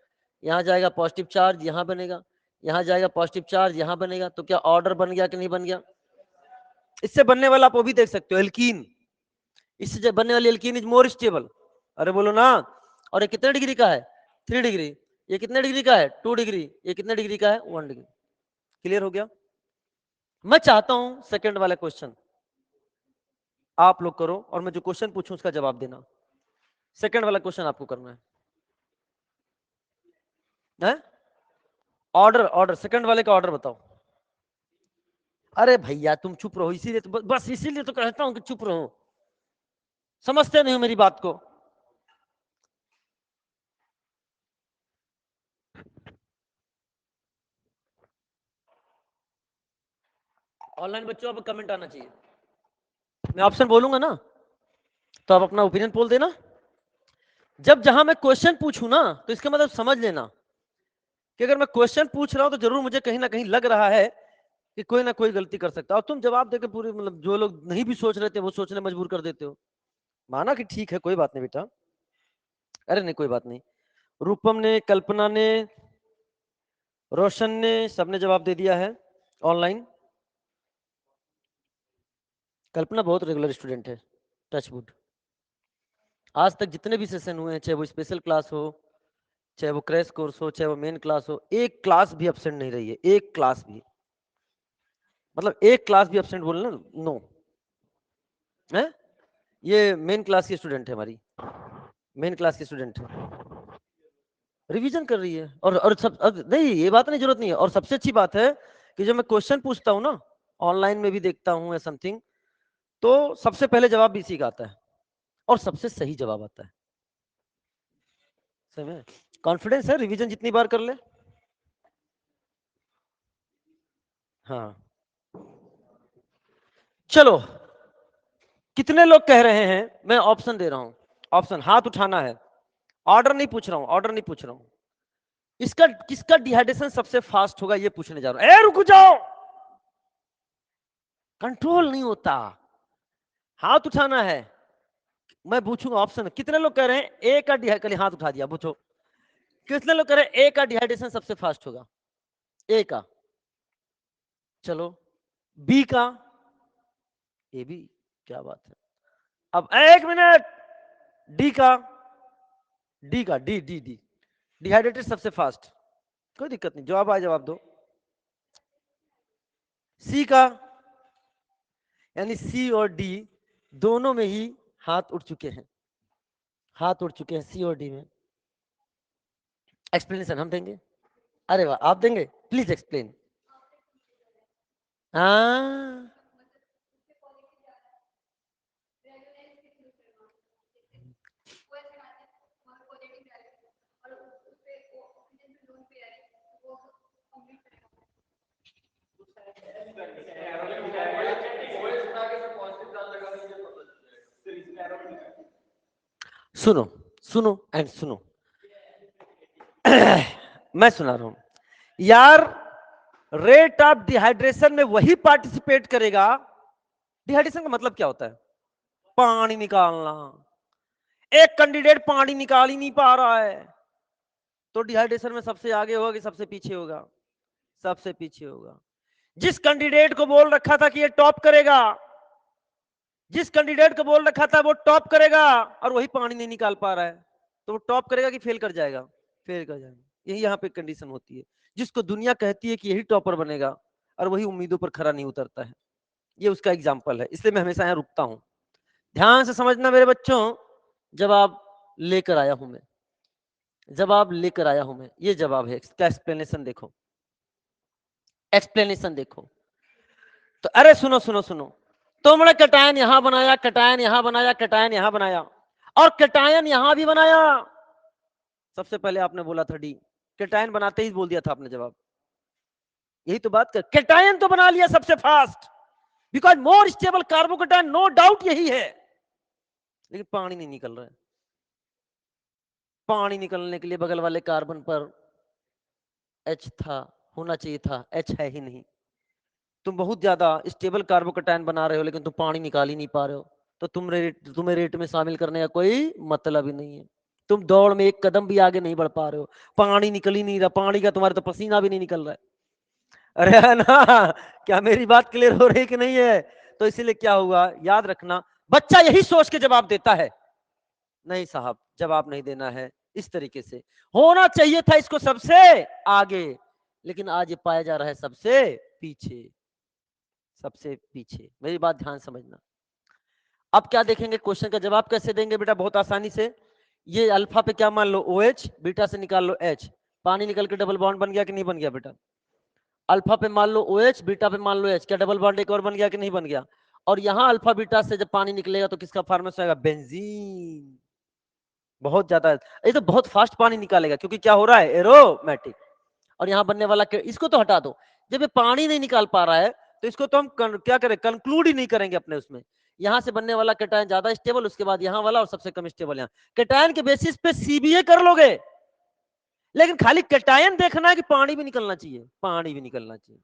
यहाँ जाएगा पॉजिटिव चार्ज, यहाँ बनेगा, यहाँ जाएगा पॉजिटिव चार्ज, यहाँ बनेगा। तो क्या ऑर्डर बन गया कि नहीं बन गया? इससे बनने वाला आप वो भी देख सकते हो, एल्कीन। इससे बनने वाली एल्कीन इज मोर स्टेबल। अरे बोलो ना। और ये कितने डिग्री का है? 3 डिग्री। ये कितने डिग्री का है? 2 डिग्री। ये कितने डिग्री का है? 1 डिग्री। क्लियर हो गया? मैं चाहता हूं सेकंड वाला क्वेश्चन आप लोग करो, और मैं जो क्वेश्चन पूछूं उसका जवाब देना। सेकंड वाला क्वेश्चन आपको करना है? ऑर्डर, ऑर्डर, सेकंड वाले का ऑर्डर बताओ। अरे भैया तुम चुप रहो, इसीलिए तो बस इसीलिए तो कहता हूं कि चुप रहो, समझते नहीं हो मेरी बात को। ऑनलाइन बच्चों अब कमेंट आना चाहिए, मैं ऑप्शन बोलूंगा ना तो आप अपना ओपिनियन बोल देना। जब जहां मैं क्वेश्चन पूछूं ना तो इसका मतलब समझ लेना कि अगर मैं क्वेश्चन पूछ रहा हूं तो जरूर मुझे कहीं ना कहीं लग रहा है कि कोई ना कोई गलती कर सकता है, और तुम जवाब देकर पूरी मतलब जो लोग नहीं भी सोच रहे थे वो सोचने मजबूर कर देते हो। माना कि ठीक है, कोई बात नहीं बेटा, अरे नहीं कोई बात नहीं। रूपम ने, कल्पना ने, रोशन ने, सबने जवाब दे दिया है ऑनलाइन। कल्पना बहुत रेगुलर स्टूडेंट है, टचवुड। आज तक जितने भी सेशन हुए हैं, चाहे वो स्पेशल क्लास हो, चाहे वो क्रैश कोर्स हो, चाहे वो मेन क्लास हो, एक क्लास भी एब्सेंट नहीं रही है, एक क्लास भी। मतलब एक क्लास भी एब्सेंट बोलना नो है। ये मेन क्लास की स्टूडेंट है, हमारी मेन क्लास की स्टूडेंट है, रिवीजन कर रही है। और सब नहीं, ये बात नहीं, जरूरत नहीं है। और सबसे अच्छी बात है कि जब मैं क्वेश्चन पूछता हूँ ना, ऑनलाइन में भी देखता हूँ या समथिंग, तो सबसे पहले जवाब भी इसी का आता है और सबसे सही जवाब आता है। सही में कॉन्फिडेंस है, रिवीजन जितनी बार कर ले। हाँ चलो, कितने लोग कह रहे हैं, मैं ऑप्शन दे रहा हूं, ऑप्शन हाथ उठाना है, ऑर्डर नहीं पूछ रहा हूं, ऑर्डर नहीं पूछ रहा हूं। इसका किसका डिहाइड्रेशन सबसे फास्ट होगा ये पूछने जा रहा हूं। ए रुक जाओ, कंट्रोल नहीं होता, हाथ उठाना है। मैं पूछूंगा ऑप्शन, कितने लोग कह रहे हैं ए का डिहाइड्रेशन, हाथ उठा दिया, पूछो कितने लोग कह रहे हैं ए का डिहाइड्रेशन सबसे फास्ट होगा? ए का, चलो बी का, ए भी, क्या बात है। अब एक मिनट, डी का, डी का, डी डी डी डिहाइड्रेटेड सबसे फास्ट, कोई दिक्कत नहीं, जवाब आए जवाब दो। सी का, यानी सी और डी दोनों में ही हाथ उठ चुके हैं, हाथ उठ चुके हैं सी और डी में। एक्सप्लेनेशन हम देंगे। अरे वाह, आप देंगे, प्लीज एक्सप्लेन। हाँ सुनो, सुनो एंड सुनो, मैं सुना रहा हूं यार। रेट ऑफ डिहाइड्रेशन में वही पार्टिसिपेट करेगा। डिहाइड्रेशन का मतलब क्या होता है? पानी निकालना। एक कैंडिडेट पानी निकाल ही नहीं पा रहा है, तो डिहाइड्रेशन में सबसे आगे होगा कि सबसे पीछे होगा? सबसे पीछे होगा। जिस कैंडिडेट को बोल रखा था कि ये टॉप करेगा, जिस कैंडिडेट को बोल रखा था वो टॉप करेगा, और वही पानी नहीं निकाल पा रहा है, तो वो टॉप करेगा कि फेल कर जाएगा? फेल कर जाएगा। यही यहाँ पे कंडीशन होती है, जिसको दुनिया कहती है कि यही टॉपर बनेगा, और वही उम्मीदों पर खरा नहीं उतरता है। ये उसका एग्जाम्पल है, इसलिए मैं हमेशा यहाँ रुकता हूँ। ध्यान से समझना मेरे बच्चों, जवाब लेकर आया हूं मैं, जवाब लेकर आया हूं मैं, ये जवाब है। इसका एक्सप्लेनेशन देखो, एक्सप्लेनेशन देखो। तो अरे सुनो सुनो सुनो, तुमने कटायन यहां बनाया, कटायन यहां बनाया, कटायन यहां बनाया, और कटायन यहां भी बनाया। सबसे पहले आपने बोला था डी, कटायन बनाते ही बोल दिया था आपने जवाब। यही तो बात कर, कटायन तो बना लिया सबसे fast, because more stable carbocation, no doubt यही है, लेकिन पानी नहीं निकल रहा है। पानी निकलने के लिए बगल वाले कार्बन पर एच था, होना चाहिए था, एच है ही नहीं, तुम बहुत ज्यादा स्टेबल कार्बोकेटायन बना रहे हो लेकिन तुम पानी निकाल ही नहीं पा रहे हो, तो तुम्हें रेट में शामिल करने का कोई मतलब ही नहीं है। तुम दौड़ में एक कदम भी आगे नहीं बढ़ पा रहे हो, पानी निकल ही नहीं रहा, पानी का तुम्हारे तो पसीना भी नहीं निकल रहा है। अरे है ना, क्या मेरी बात क्लियर हो रही कि नहीं है? तो इसीलिए क्या हुआ, याद रखना, बच्चा यही सोच के जवाब देता है, नहीं साहब जवाब नहीं देना है, इस तरीके से होना चाहिए था इसको सबसे आगे, लेकिन आज ये पाया जा रहा है सबसे पीछे, सबसे पीछे। मेरी बात ध्यान समझना। अब क्या देखेंगे, क्वेश्चन का जवाब कैसे देंगे बेटा, बहुत आसानी से। ये अल्फा पे क्या मान लो OH, बीटा से निकाल लो H, पानी निकल के डबल बॉन्ड बन गया कि नहीं बन गया बेटा? अल्फा पे मान लो OH, बीटा पे मान लो H, क्या डबल बॉन्ड एक और बन गया कि नहीं बन गया? और यहां अल्फा बीटा से जब पानी निकलेगा तो किसका फॉर्मेशन आएगा, बेंजीन। बहुत ज्यादा, ये तो बहुत फास्ट पानी निकालेगा क्योंकि क्या हो रहा है, एरोमेटिक। और यहाँ बनने वाला इसको तो हटा दो, जब ये पानी नहीं निकाल पा रहा है तो इसको तो हम क्या करें, कंक्लूड ही नहीं करेंगे अपने उसमें। यहां से बनने वाला कैटायन ज्यादा स्टेबल, उसके बाद यहाँ वाला, और सबसे कम स्टेबल यहाँ। कैटायन के बेसिस पे सीबीए कर लोगे, लेकिन खाली कैटायन देखना है कि पानी भी निकलना चाहिए, पानी भी निकलना चाहिए।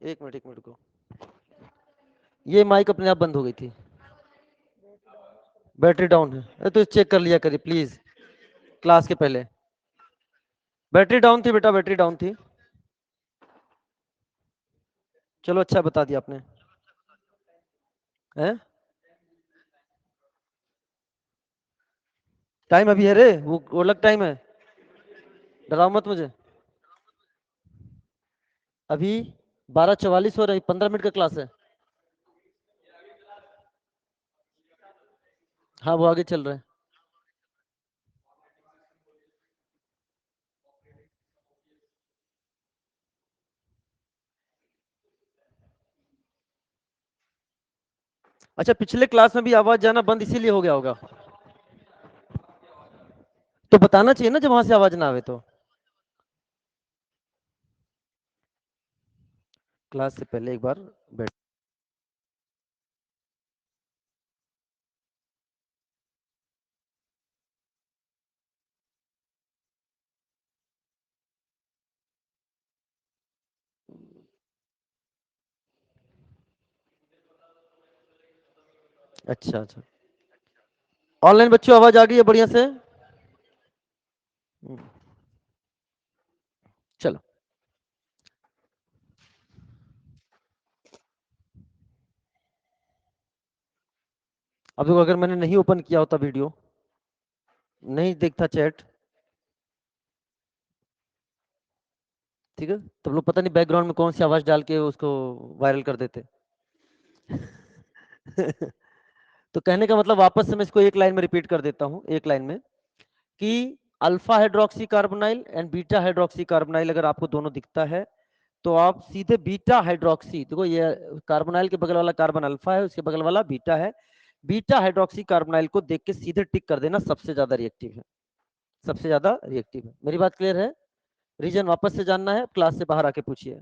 एक मिनट को, ये माइक अपने आप बंद हो गई थी, बैटरी डाउन है तो चेक कर लिया करिए प्लीज, क्लास के पहले बैटरी डाउन थी बेटा, बैटरी डाउन थी। चलो अच्छा बता दिया आपने, है टाइम अभी है रे, वो अलग टाइम है, डराओ मत मुझे। अभी 12:44 हो रही, 15 मिनट का क्लास है। हाँ वो आगे चल रहा है। अच्छा पिछले क्लास में भी आवाज जाना बंद इसीलिए हो गया होगा, तो बताना चाहिए ना जब वहां से आवाज ना आवे तो। क्लास से पहले एक बार बैठ। अच्छा अच्छा, ऑनलाइन बच्चों आवाज आ गई है बढ़िया से? चलो, अब देखो अगर मैंने नहीं ओपन किया होता वीडियो, नहीं देखता चैट, ठीक है, तो लोग पता नहीं बैकग्राउंड में कौन सी आवाज डाल के उसको वायरल कर देते। तो कहने का मतलब वापस से मैं इसको एक लाइन में रिपीट कर देता हूं, एक लाइन में, कि alpha hydroxy carbonyl and beta hydroxy carbonyl अगर आपको दोनों दिखता है तो आप सीधे बीटा हाइड्रोक्सी, देखो ये कार्बोनाइल के बगल वाला कार्बन अल्फा है, उसके बगल वाला बीटा है, बीटा हाइड्रोक्सी कार्बोनाइल को देख के सीधे टिक कर देना सबसे ज्यादा रिएक्टिव है, सबसे ज्यादा रिएक्टिव है। मेरी बात क्लियर है? रीजन वापस से जानना है क्लास से बाहर आके पूछिए।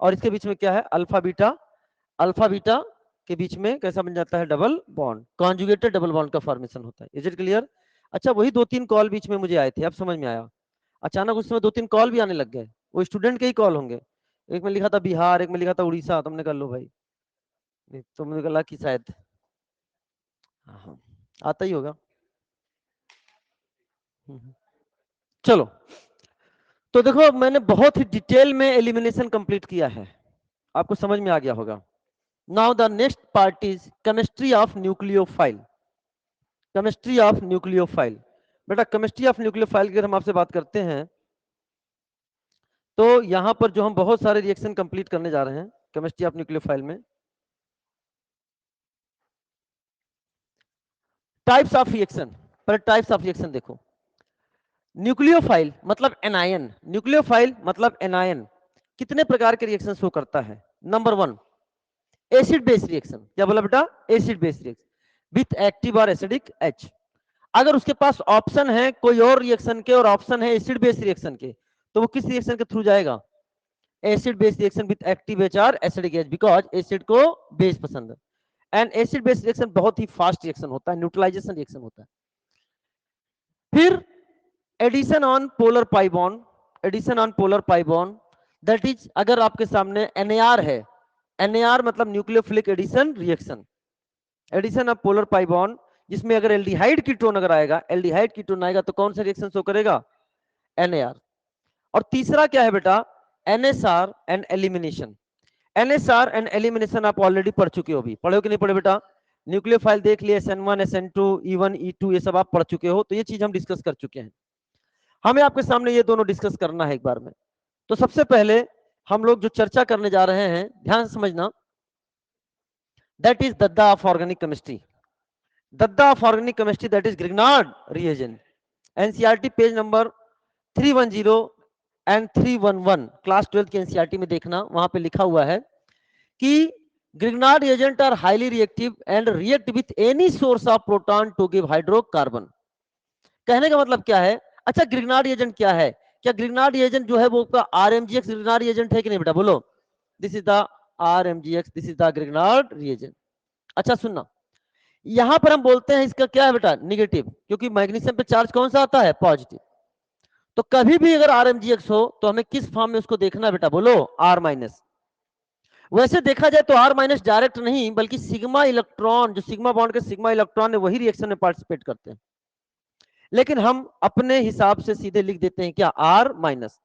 और इसके बीच में क्या है, अल्फा बीटा, अल्फा बीटा के बीच में कैसा बन जाता है, double bond, conjugated double bond का फॉर्मेशन होता है। Is it clear? अच्छा वही 2-3 कॉल बीच में मुझे आए थे, अब समझ में आया, अचानक उस समय 2-3 कॉल भी आने लग गए, वो स्टूडेंट के ही कॉल होंगे, एक में लिखा था बिहार, एक में लिखा था उड़ीसा, तुमने कहा लो भाई, तो मुझे लगा कि शायद हाँ आता ही होगा। चलो, तो देखो मैंने बहुत ही डिटेल में एलिमिनेशन कंप्लीट किया है, आपको समझ में आ गया होगा। Now the next part is chemistry of nucleophile, chemistry of nucleophile. बेटा केमिस्ट्री ऑफ न्यूक्लियोफाइल की अगर हम आपसे बात करते हैं तो यहां पर जो हम बहुत सारे रिएक्शन कंप्लीट करने जा रहे हैं केमिस्ट्री ऑफ न्यूक्लियोफाइल में, टाइप्स ऑफ रिएक्शन, पर टाइप्स ऑफ रिएक्शन देखो। न्यूक्लियोफाइल मतलब एनायन, न्यूक्लियोफाइल मतलब एनायन कितने प्रकार के रिएक्शन शो करता है? नंबर 1 एसिड बेस रिएक्शन, क्या बोला बेटा? Acid base reaction with active और एसिडिक एच। अगर उसके पास ऑप्शन है कोई और रिएक्शन के और ऑप्शन है एसिड बेस रिएक्शन के, तो वो किस रिएक्शन के थ्रू जाएगा? Acid base reaction with active H और एसिडिक एच, बिकॉज एसिड को बेस पसंद है। एंड एसिड बेस रिएक्शन बहुत ही फास्ट रिएक्शन होता है, न्यूट्रलाइजेशन रिएक्शन होता है। फिर addition on polar pi bond, addition on polar pi bond, that is अगर आपके सामने NAR है, NAR मतलब nucleophilic addition reaction, addition of polar pi bond, जिसमें अगर एल्डिहाइड कीटोन अगर आएगा, एल्डिहाइड कीटोन आएगा तो कौन सा रिएक्शन शो करेगा? NAR। और तीसरा क्या है बेटा? NSR and elimination. NSR and elimination आप ऑलरेडी पढ़ चुके हो, भी पढ़े हो कि नहीं पढ़े बेटा? न्यूक्लियोफाइल देख लिए, SN1 SN2 E1 E2 ये सब आप पढ़ चुके हो, तो ये चीज हम डिस्कस कर चुके हैं। हमें आपके सामने ये दोनों डिस्कस करना है एक बार में। तो सबसे पहले हम लोग जो चर्चा करने जा रहे हैं, ध्यान से समझना, दैट इज दद्दा ऑफ ऑर्गेनिक केमिस्ट्री, दद्दा of organic chemistry, that is Grignard reagent. NCERT page number 310 and 311, class 12 की एनसीईआरटी में देखना, वहां पे लिखा हुआ है कि Grignard reagent are highly reactive and react with any source of proton to give hydrocarbon. कहने का मतलब क्या है? अच्छा ग्रिग्नार्ड रिएजेंट क्या है? क्या ग्रिग्नार्ड रिएजेंट जो है वो RMGX ग्रिग्नार्ड रिएजेंट है कि नहीं बेटा? बोलो, this is the RMGX, this is the Grignard reagent. अच्छा सुनना, यहां पर हम बोलते हैं इसका क्या है बेटा? निगेटिव, क्योंकि मैग्नीशियम पे चार्ज कौन सा आता है? पॉजिटिव। तो कभी भी अगर RMGX हो तो हमें किस फॉर्म में उसको देखना है बेटा? बोलो, R-। वैसे देखा जाए तो R माइनस डायरेक्ट नहीं, बल्कि सिग्मा इलेक्ट्रॉन, जो सिग्मा बॉन्ड के सिग्मा इलेक्ट्रॉन है वही रिएक्शन में पार्टिसिपेट करते हैं, लेकिन हम अपने हिसाब से सीधे लिख देते हैं क्या, R माइनस।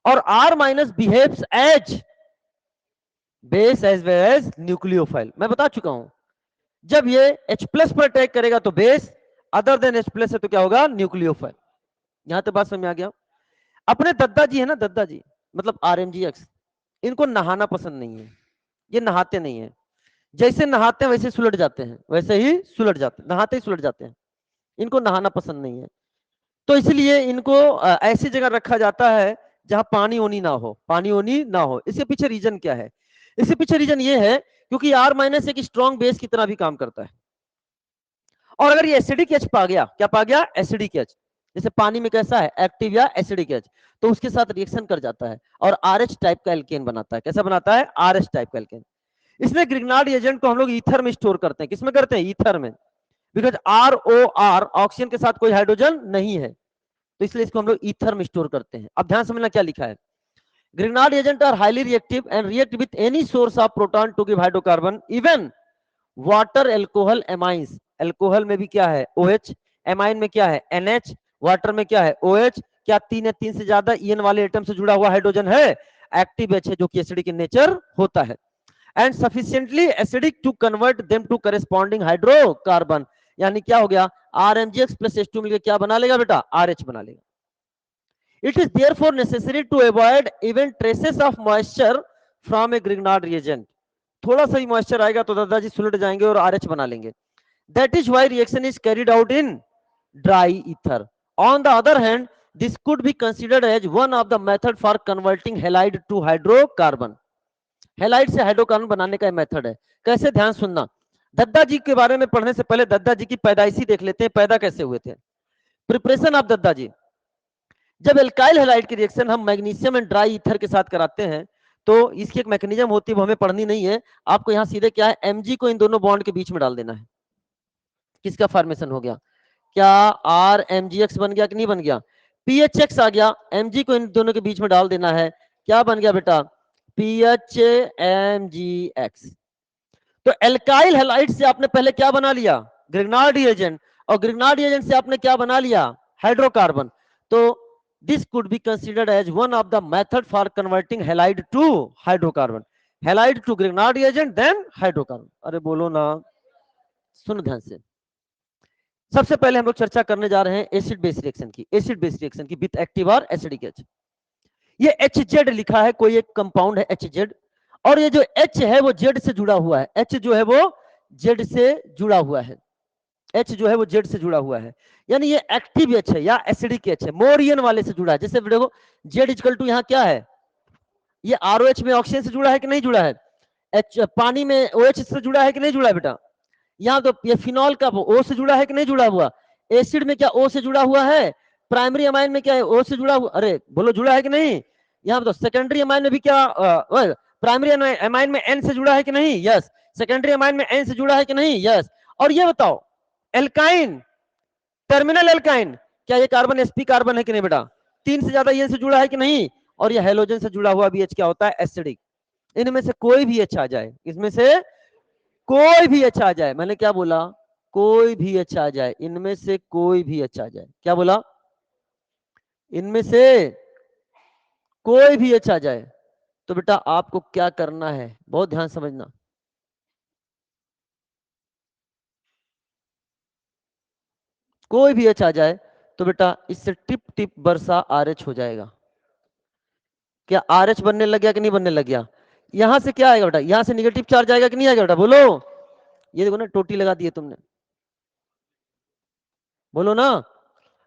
और R minus behaves as base as well as nucleophile. मैं बता चुका हूं, जब ये H प्लस पर अटैक करेगा तो base, other than H plus है तो क्या होगा, न्यूक्लियोफाइल। यहां तक बात समझ में आ गया। अपने दद्दा जी है ना, दद्दा जी मतलब RMGX, इनको नहाना पसंद नहीं है, ये नहाते नहीं है। जैसे नहाते हैं वैसे सुलट जाते हैं, वैसे ही सुलट जाते हैं, नहाते ही सुलट जाते हैं। इनको नहाना पसंद नहीं है, तो इसलिए इनको ऐसी जगह रखा जाता है जहां पानी ओनी ना हो, पानी ओनी ना हो। इसके पीछे रीजन क्या है? इसके पीछे रीजन ये है क्योंकि R माइनस एक स्ट्रॉन्ग बेस की तरह भी काम करता है, और अगर ये एसिडिक एच पा गया, क्या पा गया, एसिडिक एच, जैसे पानी में कैसा है, एक्टिव या एसिडिक एच, तो उसके साथ रिएक्शन कर जाता है और RH टाइप का एल्केन बनाता है। कैसा बनाता है, RH टाइप का एल्केन। इसलिए ग्रिग्नार्ड एजेंट को हम लोग ईथर में स्टोर करते हैं। किसमें करते हैं, ईथर में, बिकॉज ROR ऑक्सीजन के साथ कोई हाइड्रोजन नहीं है, तो इसलिए इसको हम लोग ईथर में स्टोर करते हैं। अब ध्यान समझना क्या लिखा है, Grignard agent are highly reactive and react with any source of proton to give hydrocarbon, even water alcohol amines. Alcohol में भी क्या है, OH, एमाइन में क्या है, NH, वाटर में क्या है, OH। क्या तीन है, तीन से ज्यादा ईएन वाले एटम से जुड़ा हुआ हाइड्रोजन है, एक्टिव H है जो कि एसिडिक इन नेचर होता है, and sufficiently acidic to convert them to corresponding hydrocarbon. यानी क्या हो गया, RMGX प्लस H2 मिलकर क्या बना लेगा बेटा, RH बना लेगा। It is therefore necessary to avoid even traces of moisture from a Grignard reagent. थोड़ा सा ही मॉइस्चर आएगा तो दादाजी सुलट जाएंगे और RH बना लेंगे। That is why reaction is carried out in dry ether. On the other hand, this could be considered as one of the method for converting halide to hydrocarbon. Halide से hydrocarbon बनाने का method है। कैसे, ध्यान सुनना। दद्दा जी के बारे में पढ़ने से पहले दद्दा जी की पैदाइशी देख लेते हैं, पैदा कैसे हुए थे। प्रिपरेशन ऑफ दद्दा जी, जब एल्काइल हेलाइड की रिएक्शन हम मैग्नीशियम एंड ड्राई ईथर के साथ कराते हैं तो इसकी एक मैकेनिज्म होती है, वो हमें पढ़नी नहीं है। आपको यहाँ सीधे क्या है, Mg को इन दोनों बॉन्ड के बीच में डाल देना है। किसका फॉर्मेशन हो गया, क्या RMGX बन गया कि नहीं बन गया, PHX आ गया, Mg को इन दोनों के बीच में डाल देना है, क्या बन गया बेटा, PHMGX। तो एल्काइल हैलाइड से आपने पहले क्या बना लिया, ग्रिग्नार्ड रिएजेंट, और ग्रिग्नार्ड रिएजेंट से आपने क्या बना लिया, हाइड्रोकार्बन। तो this could be considered as one of the method for converting halide to hydrocarbon, halide to Grignard reagent then hydrocarbon. अरे बोलो ना, सुन ध्यान से। सबसे पहले हम लोग चर्चा करने जा रहे हैं एसिड बेस रिएक्शन की, एसिड बेस रिएक्शन की विद एक्टिव और एसिडिक एच। ये HZ लिखा है, कोई एक कंपाउंड है HZ, और ये जो H है वो Z से जुड़ा हुआ है, H जो है वो Z से जुड़ा हुआ है, H जो है वो Z से जुड़ा हुआ है, यानी ये एक्टिव H है या एसिडिक H है, मोरियन वाले से जुड़ा है। जैसे देखो Z इक्वल टू यहाँ क्या है, ये ROH में ऑक्सीजन से जुड़ा है कि नहीं जुड़ा है, H पानी में OH से जुड़ा है कि नहीं जुड़ा है बेटा, यहाँ तो ये फिनॉल का O से जुड़ा है कि नहीं जुड़ा हुआ, एसिड में क्या O से जुड़ा हुआ है, प्राइमरी अमाइन में क्या है O से जुड़ा हुआ, अरे बोलो जुड़ा है कि नहीं। यहाँ तो सेकेंडरी अमाइन में भी क्या, प्राइमरी अमाइन में N से जुड़ा है कि नहीं, यस। सेकेंडरी अमाइन में N से जुड़ा है कि नहीं, यस। और ये बताओ एल्काइन, टर्मिनल एल्काइन, क्या ये कार्बन sp कार्बन है कि नहीं बेटा, तीन से ज्यादा N से जुड़ा है कि नहीं, और ये हेलोजन से जुड़ा हुआ भी H क्या होता है, एसिडिक। इनमें से कोई भी H आ जाए, इसमें से कोई भी H आ जाए, मैंने क्या बोला, कोई भी H आ जाए, इनमें से कोई भी H आ जाए, क्या बोला, इनमें से कोई भी H आ जाए, तो बेटा आपको क्या करना है, बहुत ध्यान समझना। कोई भी H आ जाए तो बेटा इससे टिप टिप वर्षा RH हो जाएगा। क्या RH बनने लग गया कि नहीं बनने लग गया, यहां से क्या आएगा बेटा, यहां से निगेटिव चार्ज आएगा कि नहीं आएगा बेटा, बोलो। ये देखो ना टोटी लगा दी है तुमने, बोलो ना।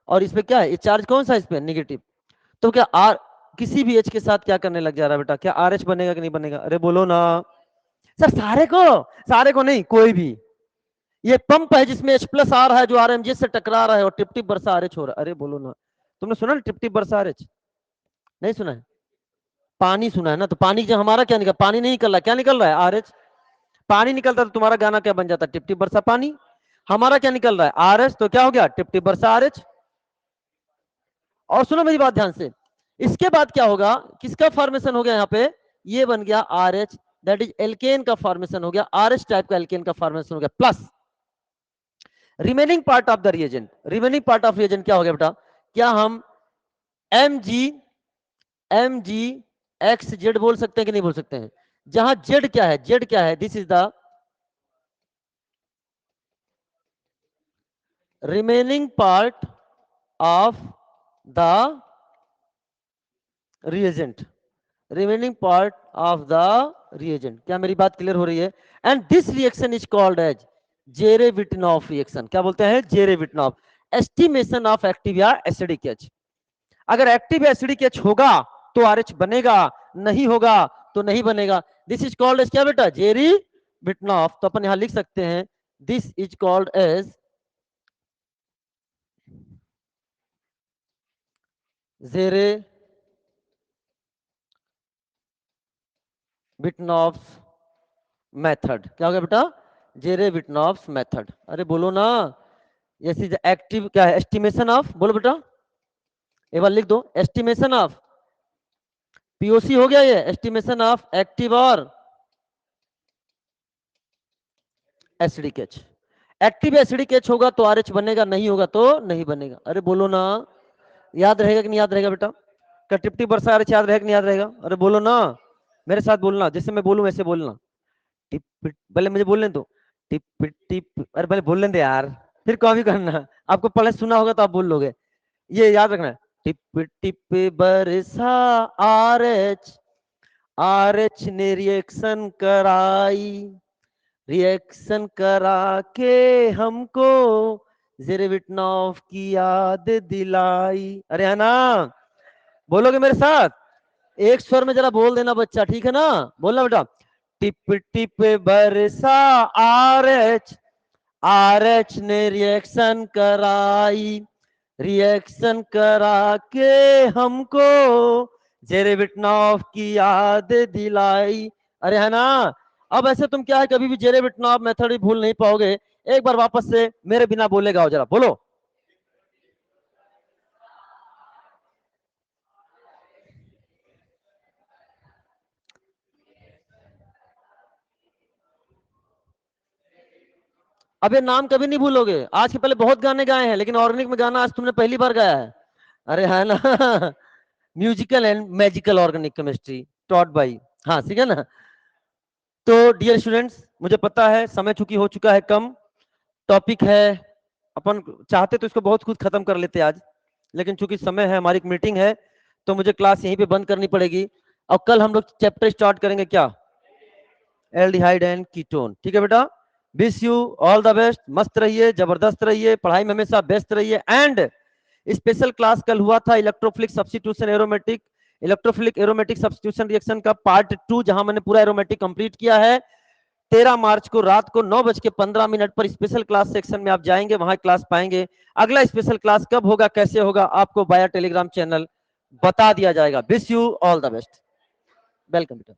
और इस पे क्या है, ये चार्ज कौन सा है इस पे, नेगेटिव। तो क्या आर किसी भी H के साथ क्या करने लग जा रहा है बेटा, क्या RH बनेगा कि नहीं बनेगा, अरे बोलो ना सर। सारे को नहीं, कोई भी। ये पंप है जिसमें H प्लस आ रहा है जो RMG से टकरा रहा है और टिप टिप वर्षा RH हो रहा है, अरे बोलो ना। तुमने सुना ना टिप टिप वर्षा RH, नहीं सुना है, पानी सुना है ना। तो पानी जो हमारा क्या निकल, पानी नहीं निकल रहा, क्या निकल रहा है, RH। पानी निकलता तो तुम्हारा गाना क्या बन जाता, टिप टिप वर्षा पानी। हमारा क्या निकल रहा है, RH, तो क्या हो गया, टिप टिप वर्षा RH। और सुनो मेरी बात ध्यान से, इसके बाद क्या होगा, किसका फॉर्मेशन हो गया यहाँ पे, ये बन गया RH, दैट इज एल्केन का फॉर्मेशन हो गया, RH टाइप का एल्केन का फॉर्मेशन हो गया, plus remaining part of the reagent. Remaining part of reagent क्या हो गया बेटा? क्या हम MgXZ बोल सकते हैं कि नहीं बोल सकते हैं? जहां Z क्या है? Z क्या है? This is the remaining part of the reagent. Remaining part of the reagent. क्या मेरी बात क्लियर हो रही है? And this reaction is called as Zerewitinoff reaction. क्या बोलते हैं? जेरेविटनॉफ। एस्टिमेशन ऑफ एक्टिव या एसिडिक एच। अगर एक्टिव एसिडिक एच होगा तो RH बनेगा, नहीं होगा तो नहीं बनेगा। दिस इज कॉल्ड एज क्या बेटा? जेरेविटनॉफ। तो अपन यहां लिख सकते हैं this is called as Zerewitinoff method. क्या हो गया बेटा? Zerewitinoff method. अरे बोलो ना। यस इज एक्टिव क्या है? एस्टिमेशन ऑफ, बोलो बेटा एक बार लिख दो, एस्टिमेशन ऑफ POC हो गया ये, एस्टिमेशन ऑफ एक्टिव और acidic H. Active acidic H होगा तो RH बनेगा, नहीं होगा तो नहीं बनेगा। अरे बोलो ना, याद रहेगा कि नहीं याद रहेगा बेटा? क्या टिप वर्षा RH याद रहेगा कि नहीं याद रहेगा? अरे बोलो ना, मेरे साथ बोलना, जैसे मैं बोलूं वैसे बोलना। टिप पहले मुझे बोलने दो। टिप टिप, अरे पहले बोलने दे यार, फिर कॉपी करना। आपको पहले सुना होगा तो आप बोल लोगे, ये याद रखना। टिप टिप बरसा RH ने रिएक्शन कराई, रिएक्शन करा के हमको जेरेविटनॉफ की याद दिलाई। अरे है ना? बोलोगे मेरे साथ? एक स्वर में जरा बोल देना बच्चा, ठीक है ना? बोलना बेटा। टिप टिप बरसा RH ने रिएक्शन कराई, रिएक्शन करा के हमको जेरेविटनॉफ की याद दिलाई। अरे है ना? अब ऐसे तुम क्या है, कभी भी जेरेविटनॉफ मेथड भी भूल नहीं पाओगे। एक बार वापस से मेरे बिना बोले गाओ जरा, बोलो। अब ये नाम कभी नहीं भूलोगे। आज के पहले बहुत गाने गाए हैं, लेकिन ऑर्गेनिक में गाना आज तुमने पहली बार गाया है। अरे है ना? Musical and magical organic chemistry taught by, हाँ ठीक है ना? तो डियर स्टूडेंट्स, मुझे पता है समय चूंकि हो चुका है कम, टॉपिक है, अपन चाहते तो इसको बहुत खुद खत्म कर लेते आज, लेकिन चूंकि समय है, हमारी एक मीटिंग है, तो मुझे क्लास यहीं पे बंद करनी पड़ेगी। और कल हम लोग चैप्टर स्टार्ट करेंगे क्या? Aldehyde and ketone. ठीक है बेटा, wish you all the best. मस्त रहिए, जबरदस्त रहिए, पढ़ाई में हमेशा बेस्ट रहिए। एंड स्पेशल क्लास कल हुआ था electrophilic substitution aromatic, electrophilic aromatic substitution reaction का पार्ट 2, जहां मैंने पूरा एरोमेटिक कंप्लीट किया है। 13 मार्च को रात को 9:15 पर स्पेशल क्लास सेक्शन में आप जाएंगे, वहां क्लास पाएंगे। अगला स्पेशल क्लास कब होगा, कैसे होगा, आपको बाया टेलीग्राम चैनल बता दिया जाएगा। Wish you all the best. Welcome बेटा।